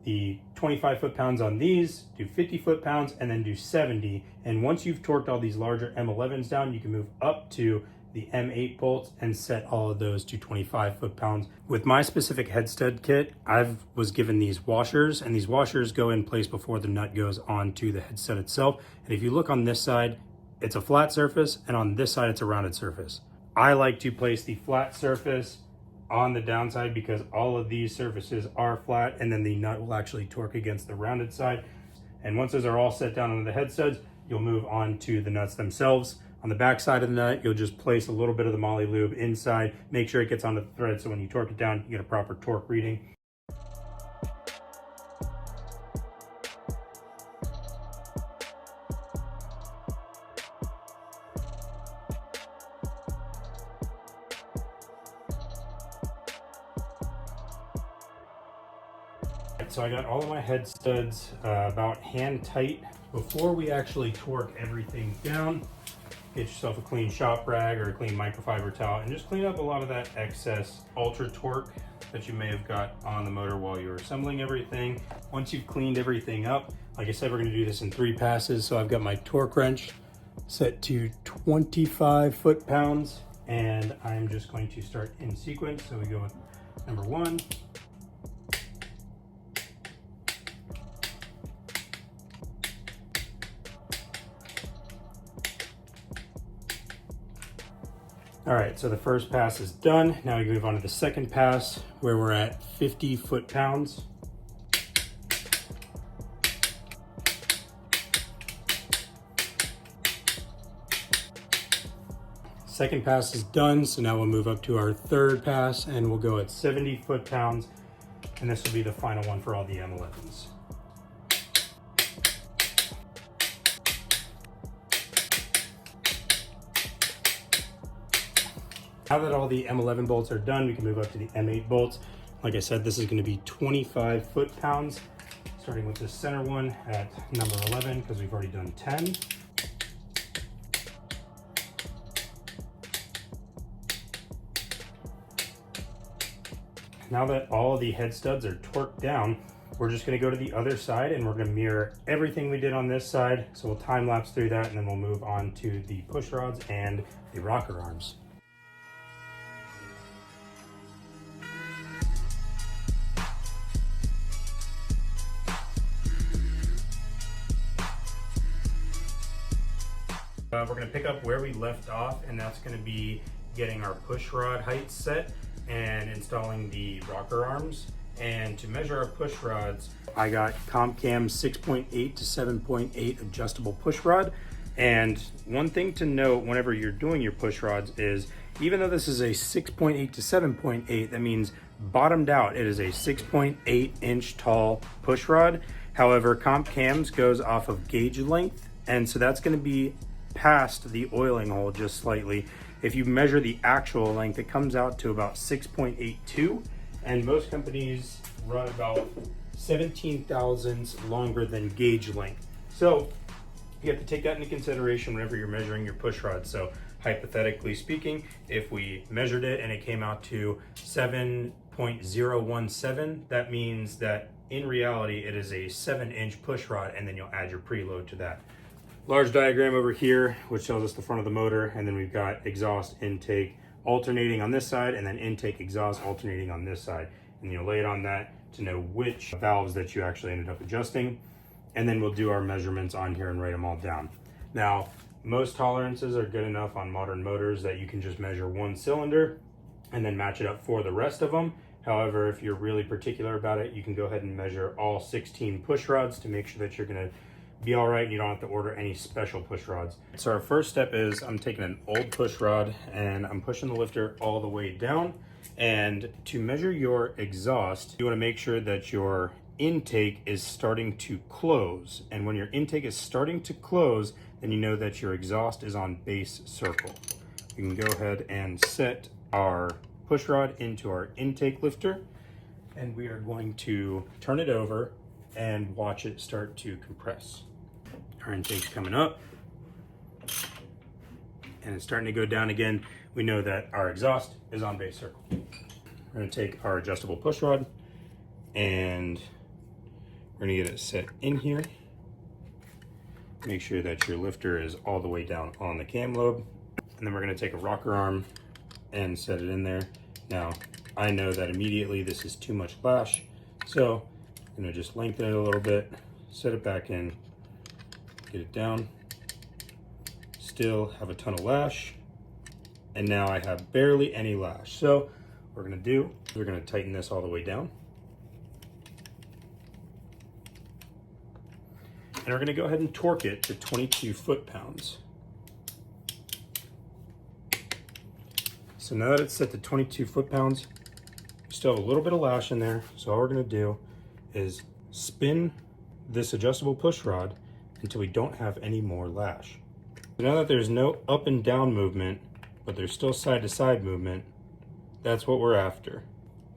the 25 foot-pounds on these, do 50 foot-pounds, and then do 70. And once you've torqued all these larger M11s down, you can move up to the M8 bolts and set all of those to 25 foot-pounds. With my specific head stud kit, I was given these washers, and these washers go in place before the nut goes onto the head stud itself. And if you look on this side, it's a flat surface, and on this side, it's a rounded surface. I like to place the flat surface on the downside because all of these surfaces are flat, and then the nut will actually torque against the rounded side. And once those are all set down on the head studs, you'll move on to the nuts themselves. On the back side of the nut, you'll just place a little bit of the moly lube inside, make sure it gets onto the thread so when you torque it down, you get a proper torque reading. So I got all of my head studs about hand tight. Before we actually torque everything down, get yourself a clean shop rag or a clean microfiber towel and just clean up a lot of that excess ultra torque that you may have got on the motor while you were assembling everything. Once you've cleaned everything up, like I said, we're gonna do this in 3 passes. So I've got my torque wrench set to 25 foot-pounds, and I'm just going to start in sequence. So we go with number 1, all right, so the first pass is done. Now we move on to the second pass where we're at 50 foot-pounds. Second pass is done, so now we'll move up to our third pass and we'll go at 70 foot-pounds, and this will be the final one for all the M11s. Now that all the M11 bolts are done, we can move up to the M8 bolts. Like I said, this is going to be 25 foot-pounds, starting with the center one at number 11 because we've already done 10. Now that all the head studs are torqued down, we're just going to go to the other side and we're going to mirror everything we did on this side. So we'll time lapse through that and then we'll move on to the push rods and the rocker arms. We're going to pick up where we left off, and that's going to be getting our push rod height set and installing the rocker arms. And to measure our push rods, I got CompCam 6.8 to 7.8 adjustable push rod. And one thing to note whenever you're doing your push rods is, even though this is a 6.8 to 7.8, that means bottomed out, it is a 6.8 inch tall push rod. However, CompCams goes off of gauge length, and so that's going to be past the oiling hole just slightly. If you measure the actual length, it comes out to about 6.82, and most companies run about 17 thousandths longer than gauge length. So you have to take that into consideration whenever you're measuring your push rod. So hypothetically speaking, if we measured it and it came out to 7.017, that means that in reality it is a 7-inch push rod, and then you'll add your preload to that. Large diagram over here, which shows us the front of the motor, and then we've got exhaust intake alternating on this side, and then intake exhaust alternating on this side. And you'll lay it on that to know which valves that you actually ended up adjusting. And then we'll do our measurements on here and write them all down. Now, Most tolerances are good enough on modern motors that you can just measure one cylinder and then match it up for the rest of them. However, if you're really particular about it, you can go ahead and measure all 16 push rods to make sure that you're gonna be all right and you don't have to order any special push rods. So our first step is I'm taking an old push rod and I'm pushing the lifter all the way down. And to measure your exhaust, you wanna make sure that your intake is starting to close. And when your intake is starting to close, then you know that your exhaust is on base circle. You can go ahead and set our push rod into our intake lifter, and we are going to turn it over and watch it start to compress. Our intake's coming up and it's starting to go down again. We know that our exhaust is on base circle. We're gonna take our adjustable push rod and we're gonna get it set in here. Make sure that your lifter is all the way down on the cam lobe. And then we're gonna take a rocker arm and set it in there. Now, I know that immediately this is too much lash, so I'm gonna just lengthen it a little bit, set it back in, get it down, still have a ton of lash, and now I have barely any lash. So what we're gonna do, we're gonna tighten this all the way down. And we're gonna go ahead and torque it to 22 foot-pounds. So now that it's set to 22 foot-pounds, we still have a little bit of lash in there. So all we're gonna do is spin this adjustable push rod until we don't have any more lash. So now that there's no up and down movement, but there's still side to side movement, that's what we're after.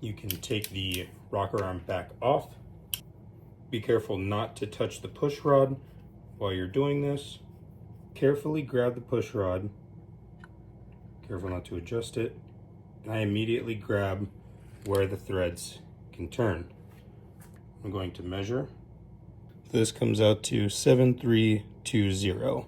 You can take the rocker arm back off. Be careful not to touch the push rod while you're doing this. Carefully grab the push rod. Careful not to adjust it. And I immediately grab where the threads can turn. I'm going to measure. This comes out to 7320.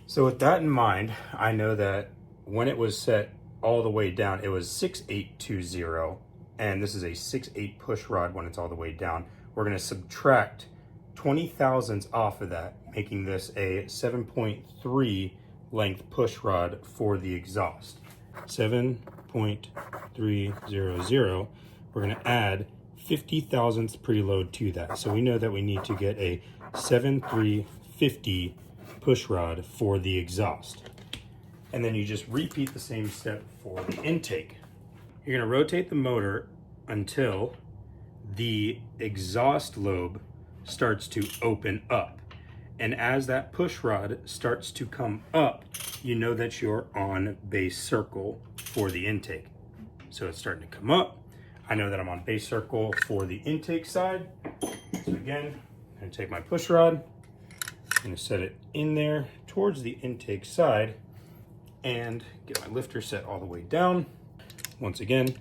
So with that in mind, I know that when it was set all the way down, it was 6820, and this is a 6/8 push rod when it's all the way down. We're gonna subtract 20 thousandths off of that, making this a 7.3 length push rod for the exhaust. 7.300. We're gonna add 50 thousandths preload to that. So we know that we need to get a 7350 push rod for the exhaust. And then you just repeat the same step for the intake. You're gonna rotate the motor until the exhaust lobe starts to open up. And as that push rod starts to come up, you know that you're on base circle for the intake. So it's starting to come up. I know that I'm on base circle for the intake side. So again, I'm gonna take my push rod, I'm gonna set it in there towards the intake side and get my lifter set all the way down. Once again,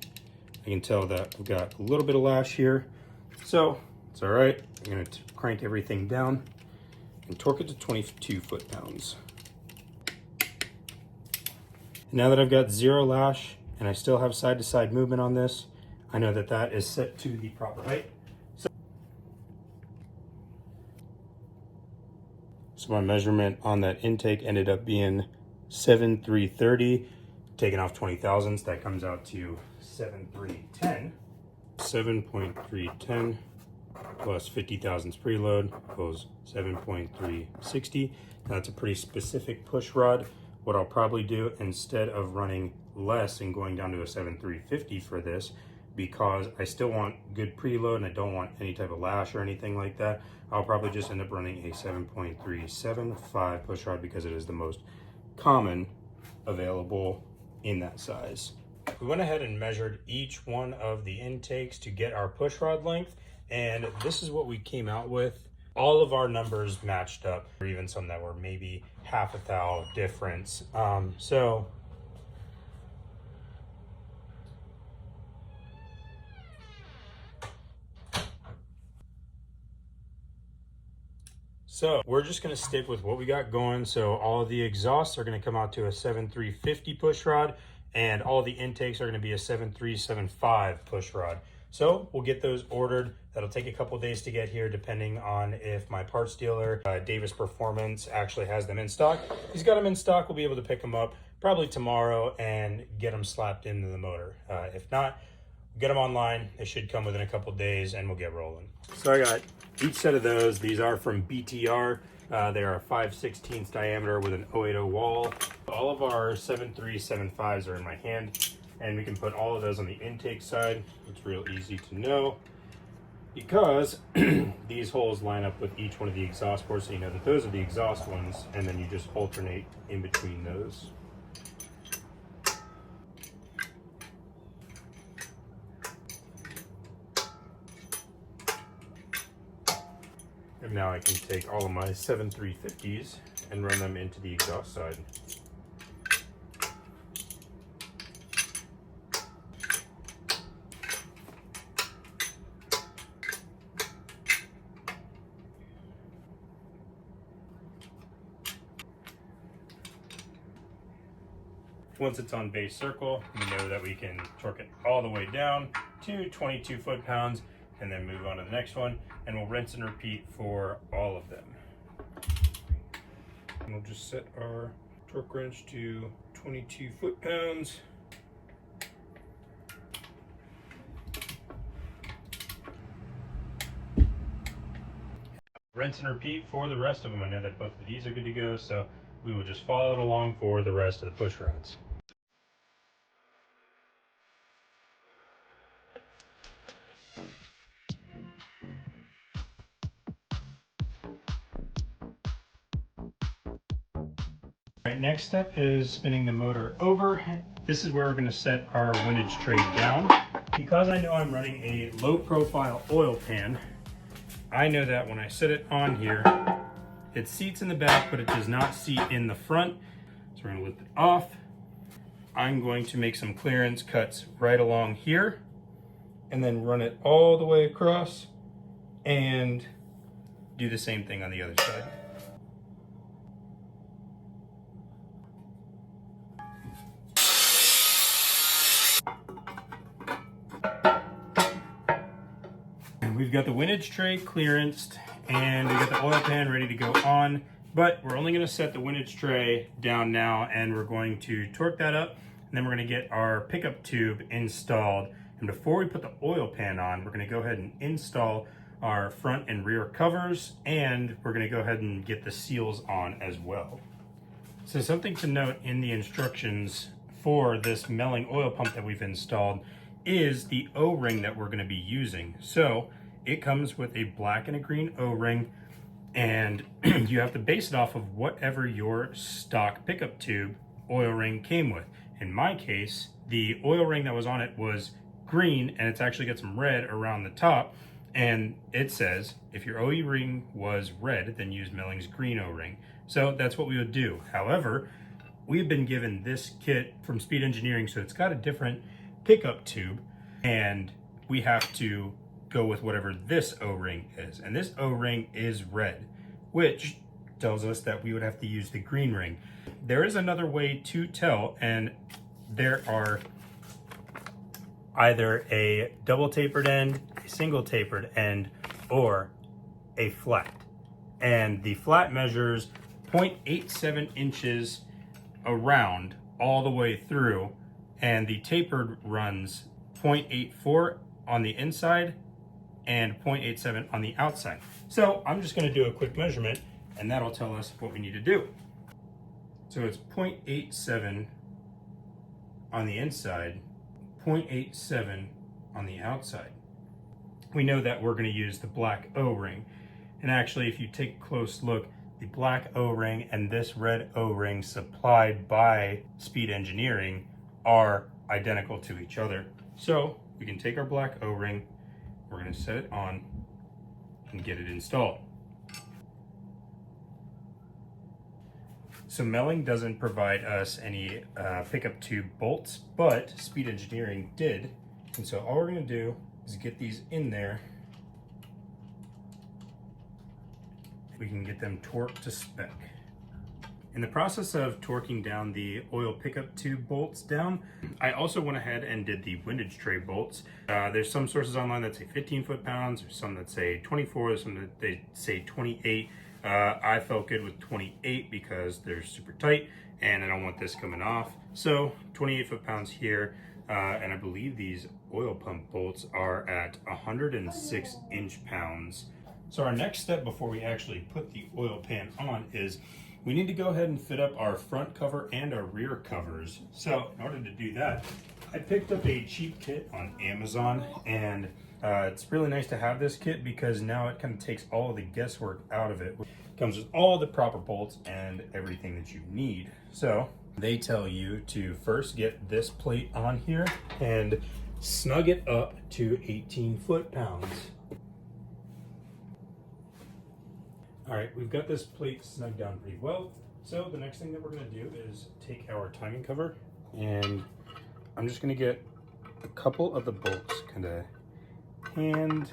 I can tell that I've got a little bit of lash here, so it's all right. I'm gonna crank everything down and torque it to 22 foot-pounds. Now that I've got zero lash and I still have side-to-side movement on this, I know that that is set to the proper height. So my measurement on that intake ended up being 7.330. Taking off 20 thousandths, that comes out to 7.310. 7.310 plus 50 thousandths preload equals 7.360. That's a pretty specific push rod. What I'll probably do, instead of running less and going down to a 7.350 for this, because I still want good preload and I don't want any type of lash or anything like that, I'll probably just end up running a 7.375 push rod because it is the most common available in that size. We went ahead and measured each one of the intakes to get our push rod length, and this is what we came out with. All of our numbers matched up, or even some that were maybe half a thou difference. So we're just gonna stick with what we got going. So all of the exhausts are gonna come out to a 7.350 push rod, and all the intakes are gonna be a 7.375 push rod. So we'll get those ordered. That'll take a couple days to get here depending on if my parts dealer, Davis Performance, actually has them in stock. If he's got them in stock, we'll be able to pick them up probably tomorrow and get them slapped into the motor. If not, get them online. They should come within a couple days and we'll get rolling. So I got each set of those. These are from BTR. They are 5/16 diameter with an 080 wall. All of our 7.375s are in my hand, and we can put all of those on the intake side. It's real easy to know because these holes line up with each one of the exhaust ports, so you know that those are the exhaust ones, and then you just alternate in between those. And now I can take all of my 7.350s and run them into the exhaust side. Once it's on base circle, we know that we can torque it all the way down to 22 foot-pounds and then move on to the next one, and we'll rinse and repeat for all of them. And we'll just set our torque wrench to 22 foot-pounds. Rinse and repeat for the rest of them. I know that both of these are good to go, so we will just follow it along for the rest of the push rods. All right, next step is spinning the motor over. This is where we're going to set our windage tray down. Because I know I'm running a low profile oil pan, I know that when I set it on here, it seats in the back, but it does not seat in the front. So we're going to lift it off. I'm going to make some clearance cuts right along here and then run it all the way across and do the same thing on the other side. We've got the windage tray clearanced and we got the oil pan ready to go on, but we're only going to set the windage tray down now, and we're going to torque that up, and then we're going to get our pickup tube installed. And before we put the oil pan on, we're going to go ahead and install our front and rear covers, and we're going to go ahead and get the seals on as well. So something to note in the instructions for this Melling oil pump that we've installed is the O-ring that we're going to be using. So it comes with a black and a green O-ring, and you have to base it off of whatever your stock pickup tube oil ring came with. In my case, the oil ring that was on it was green, and it's actually got some red around the top, and it says if your OE ring was red, then use Melling's green O-ring. So that's what we would do. However, we've been given this kit from Speed Engineering, so it's got a different pickup tube, and we have to go with whatever this O-ring is. And this O-ring is red, which tells us that we would have to use the green ring. There is another way to tell, and there are either a double tapered end, a single tapered end, or a flat. And the flat measures 0.87 inches around all the way through, and the tapered runs 0.84 on the inside and 0.87 on the outside. So I'm just going to do a quick measurement, and that'll tell us what we need to do. So it's 0.87 on the inside, 0.87 on the outside. We know that we're going to use the black O-ring. And actually, if you take a close look, the black O-ring and this red O-ring supplied by Speed Engineering are identical to each other. So we can take our black O-ring, we're going to set it on and get it installed. So Melling doesn't provide us any pickup tube bolts, but Speed Engineering did. And so all we're going to do is get these in there. We can get them torqued to spec. In the process of torquing down the oil pickup tube bolts down, I also went ahead and did the windage tray bolts. There's some sources online that say 15 foot-pounds, there's some that say 24, there's some that they say 28. I felt good with 28 because they're super tight and I don't want this coming off. So 28 foot-pounds here, and I believe these oil pump bolts are at 106 inch-pounds. So our next step before we actually put the oil pan on is we need to go ahead and fit up our front cover and our rear covers. So in order to do that, I picked up a cheap kit on Amazon, and it's really nice to have this kit because now it kind of takes all of the guesswork out of it. It comes with all the proper bolts and everything that you need. So they tell you to first get this plate on here and snug it up to 18 foot-pounds. All right, we've got this plate snugged down pretty well. So the next thing that we're gonna do is take our timing cover, and I'm just gonna get a couple of the bolts kind of hand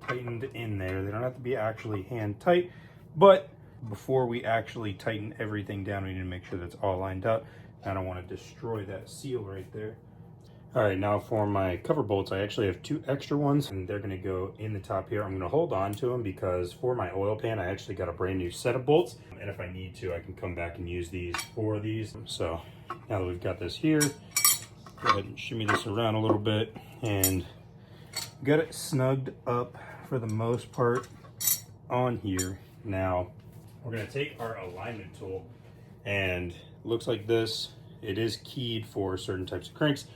tightened in there. They don't have to be actually hand tight, but before we actually tighten everything down, we need to make sure that's all lined up. I don't want to destroy that seal right there. All right, now for my cover bolts, I actually have 2 extra ones, and they're gonna go in the top here. I'm gonna hold on to them because for my oil pan, I actually got a brand new set of bolts. And if I need to, I can come back and use these for these. So now that we've got this here, go ahead and shimmy this around a little bit and got it snugged up for the most part on here. Now, we're gonna take our alignment tool, and it looks like this. It is keyed for certain types of cranks.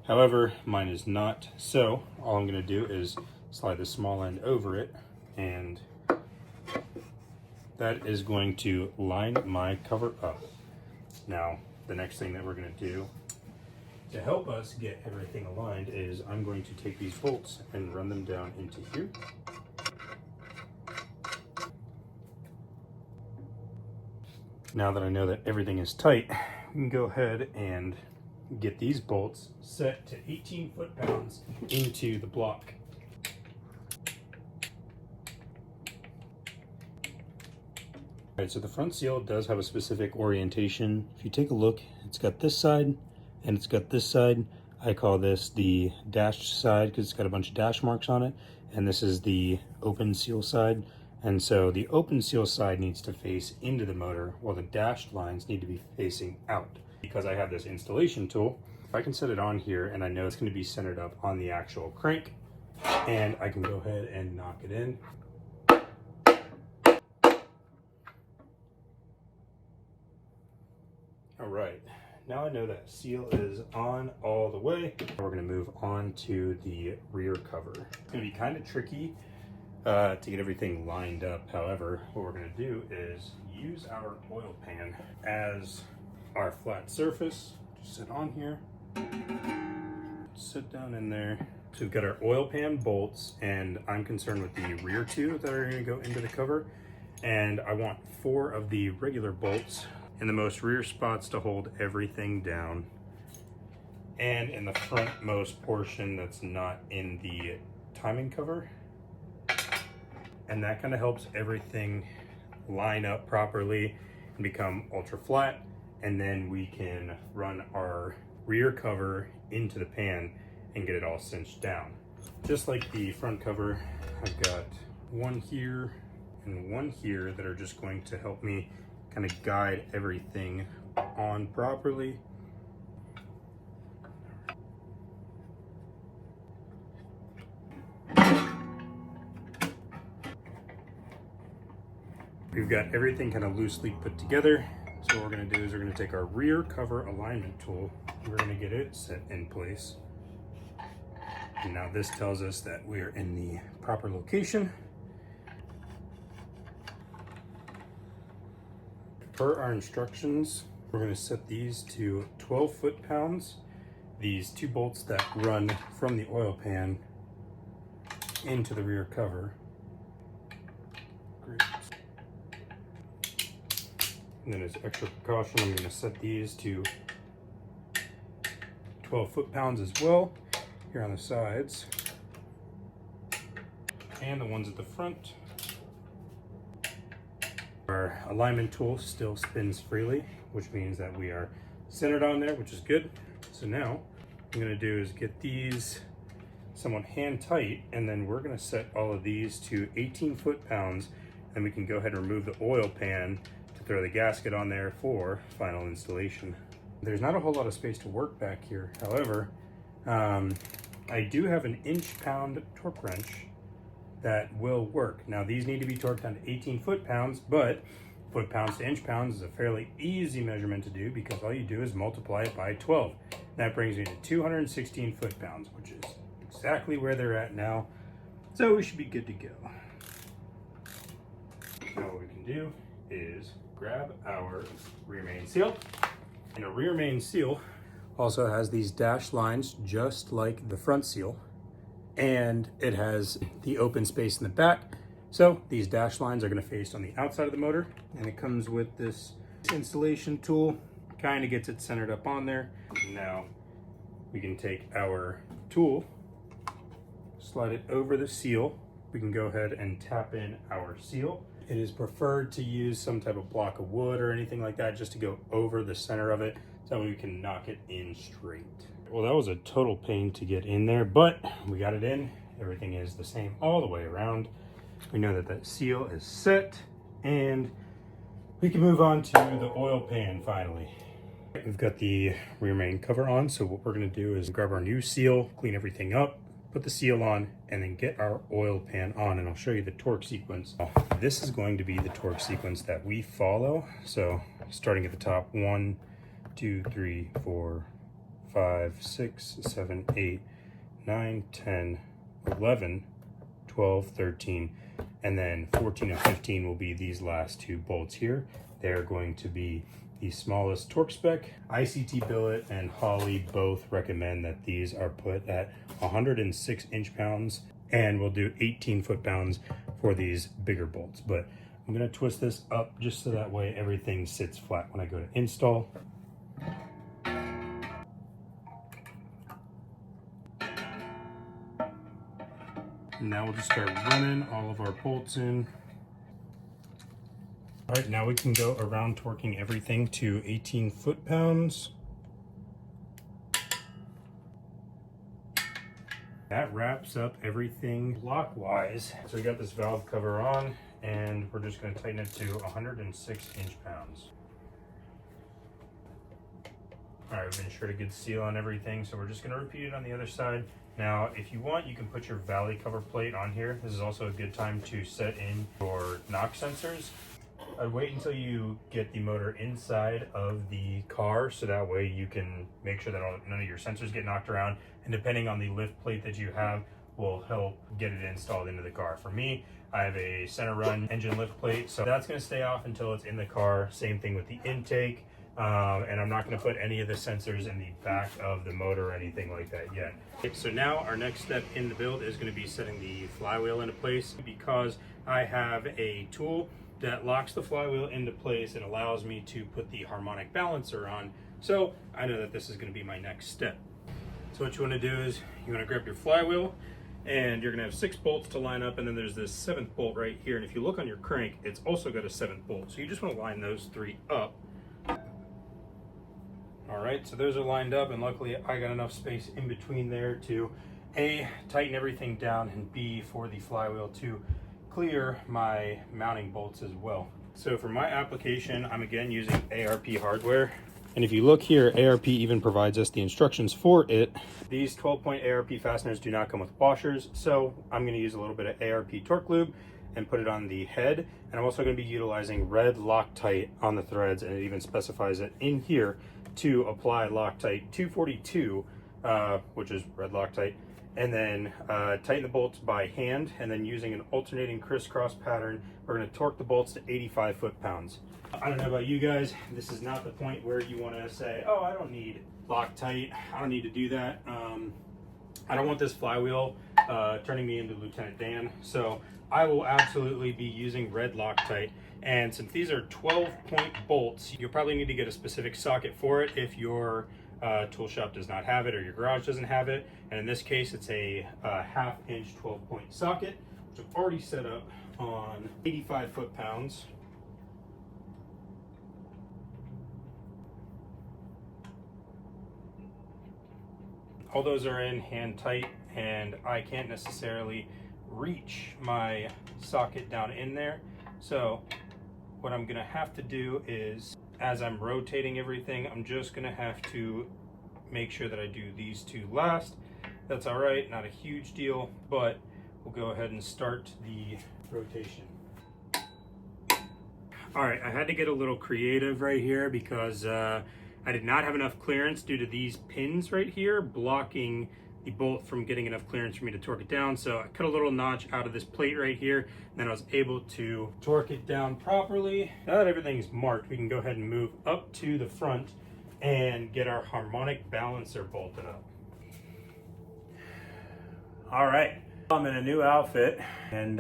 However, mine is not. So all I'm gonna do is slide the small end over it, and that is going to line my cover up. Now, the next thing that we're gonna do to help us get everything aligned is I'm going to take these bolts and run them down into here. Now that I know that everything is tight, we can go ahead and get these bolts set to 18 foot-pounds into the block. All right, so the front seal does have a specific orientation. If you take a look, it's got this side and it's got this side. I call this the dashed side because it's got a bunch of dash marks on it, and this is the open seal side. And so the open seal side needs to face into the motor while the dashed lines need to be facing out. Because I have this installation tool, if I can set it on here and I know it's going to be centered up on the actual crank, and I can go ahead and knock it in. All right, now I know that seal is on all the way. We're going to move on to the rear cover. It's going to be kind of tricky to get everything lined up. However, what we're going to do is use our oil pan as our flat surface. Just sit on here, sit down in there. So we've got our oil pan bolts, and I'm concerned with the rear 2 that are going to go into the cover, and I want 4 of the regular bolts in the most rear spots to hold everything down, and in the frontmost portion that's not in the timing cover, and that kind of helps everything line up properly and become ultra flat. And then we can run our rear cover into the pan and get it all cinched down. Just like the front cover, I've got one here and one here that are just going to help me kind of guide everything on properly. We've got everything kind of loosely put together. So what we're going to do is we're going to take our rear cover alignment tool, and we're going to get it set in place. And now this tells us that we are in the proper location. Per our instructions, we're going to set these to 12 foot-pounds. These 2 bolts that run from the oil pan into the rear cover. Great. And then as extra precaution, I'm going to set these to 12 foot-pounds as well, here on the sides. And the ones at the front are Our alignment tool still spins freely, which means that we are centered on there, which is good. So now what I'm gonna do is get these somewhat hand tight, and then we're gonna set all of these to 18 foot-pounds, and we can go ahead and remove the oil pan to throw the gasket on there for final installation. There's not a whole lot of space to work back here. However, I do have an inch-pound torque wrench that will work. Now these need to be torqued down to 18 foot-pounds, but foot-pounds to inch-pounds is a fairly easy measurement to do because all you do is multiply it by 12. That brings me to 216 foot-pounds, which is exactly where they're at now. So we should be good to go. Now what we can do is grab our rear main seal. And a rear main seal also has these dashed lines just like the front seal, and it has the open space in the back. So these dashed lines are going to face on the outside of the motor, and it comes with this installation tool, kind of gets it centered up on there. Now we can take our tool, slide it over the seal. We can go ahead and tap in our seal. It is preferred to use some type of block of wood or anything like that just to go over the center of it, so we can knock it in straight. Well, that was a total pain to get in there, but we got it in. Everything is the same all the way around. We know that that seal is set, and we can move on to the oil pan finally. We've got the rear main cover on, so what we're gonna do is grab our new seal, clean everything up, put the seal on, and then get our oil pan on, and I'll show you the torque sequence. This is going to be the torque sequence that we follow. So starting at the top, 1, 2, 3, 4, 5, 6, 7, 8, 9, 10, 11, 12, 13, and then 14 and 15 will be these last two bolts here. They're going to be the smallest torque spec. ICT Billet and Holley both recommend that these are put at 106 inch-pounds, and we'll do 18 foot-pounds for these bigger bolts. But I'm gonna twist this up just so that way everything sits flat when I go to install. Now we'll just start running all of our bolts in. All right, now we can go around torquing everything to 18 foot-pounds. That wraps up everything block-wise. So we got this valve cover on, and we're just gonna tighten it to 106 inch-pounds. All right, we've ensured a good seal on everything, so we're just gonna repeat it on the other side. Now, if you want, you can put your valley cover plate on here. This is also a good time to set in your knock sensors. I'd wait until you get the motor inside of the car, so that way you can make sure that none of your sensors get knocked around, and depending on the lift plate that you have will help get it installed into the car. For me, I have a center run engine lift plate, so that's going to stay off until it's in the car. Same thing with the intake, and I'm not going to put any of the sensors in the back of the motor or anything like that yet. So now our next step in the build is going to be setting the flywheel into place. Because I have a tool that locks the flywheel into place, it allows me to put the harmonic balancer on. So I know that this is going to be my next step. So what you want to do is you want to grab your flywheel, and you're going to have 6 bolts to line up, and then there's this 7th bolt right here. And if you look on your crank, it's also got a 7th bolt. So you just want to line those 3 up. All right, so those are lined up, and luckily I got enough space in between there to A, tighten everything down, and B, for the flywheel to clear my mounting bolts as well. So for my application, I'm again using ARP hardware. And if you look here, ARP even provides us the instructions for it. These 12-point ARP fasteners do not come with washers, so I'm going to use a little bit of ARP torque lube and put it on the head. And I'm also going to be utilizing red Loctite on the threads, and it even specifies it in here to apply Loctite 242, which is red Loctite, and then tighten the bolts by hand, and then using an alternating crisscross pattern, we're going to torque the bolts to 85 foot-pounds. I don't know about you guys, this is not the point where you want to say, oh, I don't need Loctite, I don't need to do that. I don't want this flywheel turning me into Lieutenant Dan, so I will absolutely be using red Loctite. And since these are 12-point bolts, you'll probably need to get a specific socket for it if your tool shop does not have it or your garage doesn't have it. And in this case, it's a 1/2 inch 12-point socket, which I've already set up on 85 foot-pounds. all those are in hand tight, and I can't necessarily reach my socket down in there. So what I'm gonna have to do is, as I'm rotating everything, I'm just gonna have to make sure that I do these two last. That's all right, not a huge deal, but we'll go ahead and start the rotation. All right, I had to get a little creative right here because I did not have enough clearance due to these pins right here blocking the bolt from getting enough clearance for me to torque it down. So I cut a little notch out of this plate right here, and then I was able to torque it down properly. Now that everything's marked, we can go ahead and move up to the front and get our harmonic balancer bolted up. All right, I'm in a new outfit, and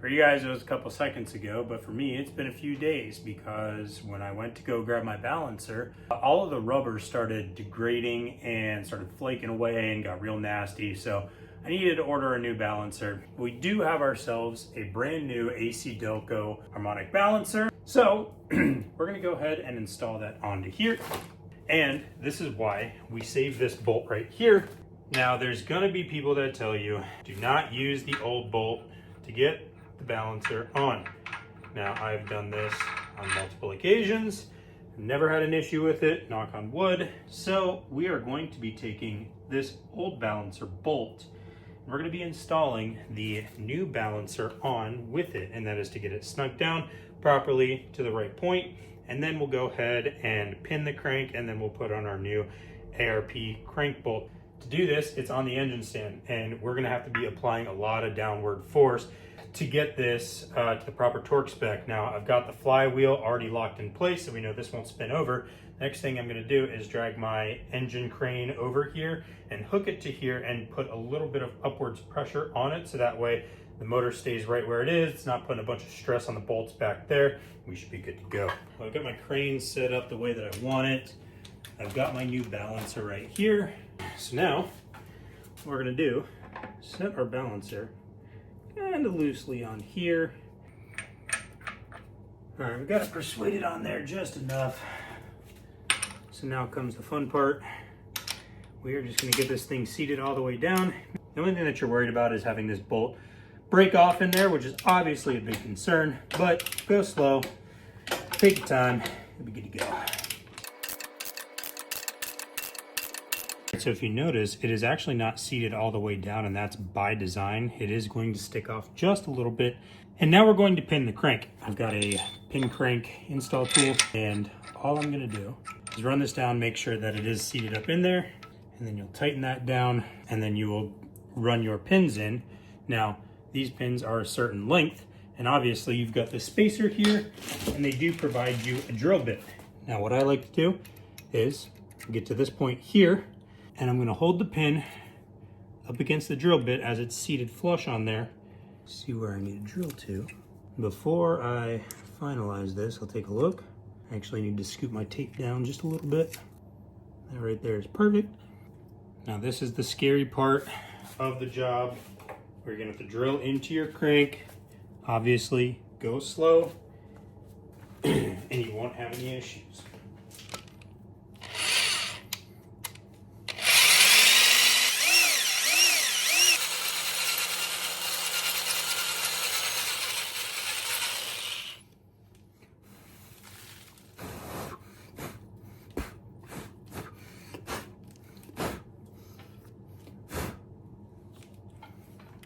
for you guys it was a couple seconds ago, but for me it's been a few days because when I went to go grab my balancer, all of the rubber started degrading and started flaking away and got real nasty. So I needed to order a new balancer. We do have ourselves a brand new AC Delco harmonic balancer. So we're gonna go ahead and install that onto here. And this is why we save this bolt right here. Now there's gonna be people that tell you, do not use the old bolt to get the balancer on. Now I've done this on multiple occasions, never had an issue with it, knock on wood. So we are going to be taking this old balancer bolt, and we're going to be installing the new balancer on with it, and that is to get it snugged down properly to the right point, and then we'll go ahead and pin the crank, and then we'll put on our new ARP crank bolt. To do this, it's on the engine stand, and we're going to have to be applying a lot of downward force to get this to the proper torque spec. Now I've got the flywheel already locked in place, so we know this won't spin over. Next thing I'm gonna do is drag my engine crane over here and hook it to here and put a little bit of upwards pressure on it, so that way the motor stays right where it is. It's not putting a bunch of stress on the bolts back there. We should be good to go. Well, I've got my crane set up the way that I want it. I've got my new balancer right here. So now what we're gonna do, set our balancer kind of loosely on here. All right, we got it persuaded on there just enough. So now comes the fun part. We are just gonna get this thing seated all the way down. The only thing that you're worried about is having this bolt break off in there, which is obviously a big concern, but go slow, take your time, you'll be good to go. So if you notice, it is actually not seated all the way down, and that's by design. It is going to stick off just a little bit. And now we're going to pin the crank. I've got a pin crank install tool, and all I'm gonna do is run this down, make sure that it is seated up in there, and then you'll tighten that down, and then you will run your pins in. Now, these pins are a certain length, and obviously you've got the spacer here, and they do provide you a drill bit. Now, what I like to do is get to this point here, and I'm gonna hold the pin up against the drill bit as it's seated flush on there. See where I need to drill to. Before I finalize this, I'll take a look. I actually need to scoop my tape down just a little bit. That right there is perfect. Now this is the scary part of the job, where you're gonna have to drill into your crank. Obviously, go slow, and you won't have any issues.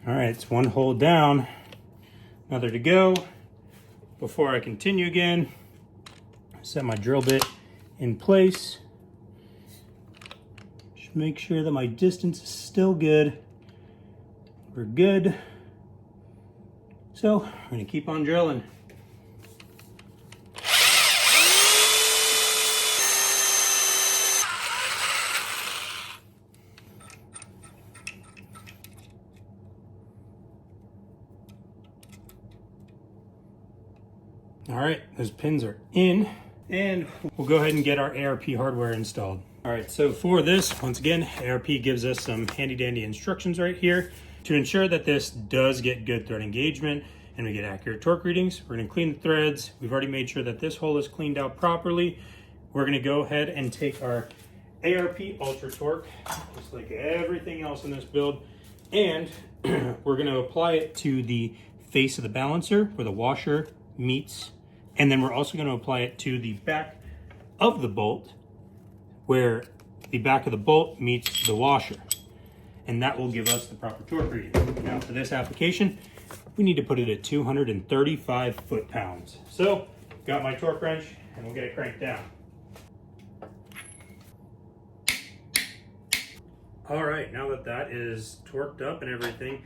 All right, it's one hole down, another to go. Before I continue again, set my drill bit in place. Just make sure that my distance is still good. We're good. So I'm gonna keep on drilling. All right, those pins are in, and we'll go ahead and get our ARP hardware installed. All right, so for this, once again, ARP gives us some handy dandy instructions right here. To ensure that this does get good thread engagement and we get accurate torque readings, we're gonna clean the threads. We've already made sure that this hole is cleaned out properly. We're gonna go ahead and take our ARP Ultra Torque, just like everything else in this build. And we're going to apply it to the face of the balancer where the washer meets. And then we're also going to apply it to the back of the bolt where the back of the bolt meets the washer. And that will give us the proper torque reading. Now for this application, we need to put it at 235 foot-pounds. So, got my torque wrench, and we'll get it cranked down. All right, now that that is torqued up and everything,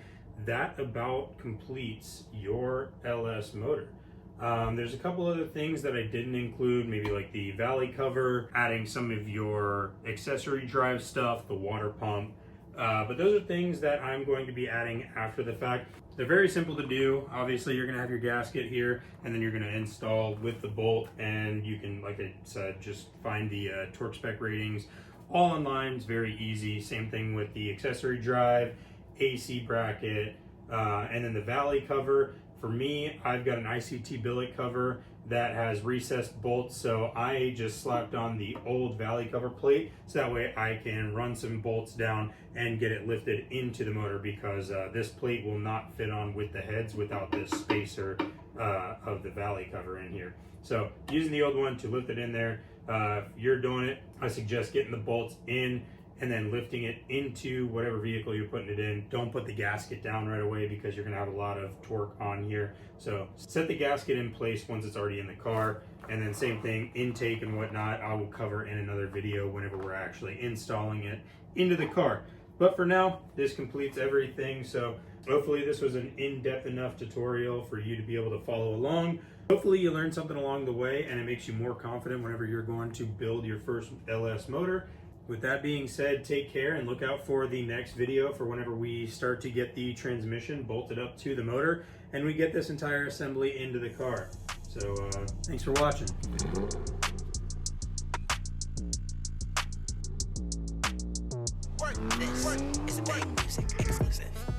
that about completes your LS motor. There's a couple other things that I didn't include, maybe like the valley cover, adding some of your accessory drive stuff, the water pump, but those are things that I'm going to be adding after the fact. They're very simple to do. Obviously, you're gonna have your gasket here, and then you're gonna install with the bolt, and you can, like I said, just find the torque spec ratings all online. It's very easy. Same thing with the accessory drive, AC bracket, and then the valley cover. For me, I've got an ICT billet cover that has recessed bolts, so I just slapped on the old valley cover plate, so that way I can run some bolts down and get it lifted into the motor, because this plate will not fit on with the heads without this spacer of the valley cover in here. So using the old one to lift it in there. If you're doing it, I suggest getting the bolts in and then lifting it into whatever vehicle you're putting it in. Don't put the gasket down right away, because you're gonna have a lot of torque on here. So set the gasket in place once it's already in the car, and then same thing, intake and whatnot, I will cover in another video whenever we're actually installing it into the car. But for now, this completes everything. So hopefully this was an in-depth enough tutorial for you to be able to follow along. Hopefully you learned something along the way, and it makes you more confident whenever you're going to build your first LS motor. With that being said, take care and look out for the next video for whenever we start to get the transmission bolted up to the motor and we get this entire assembly into the car. So thanks for watching. This is a Bang Music exclusive.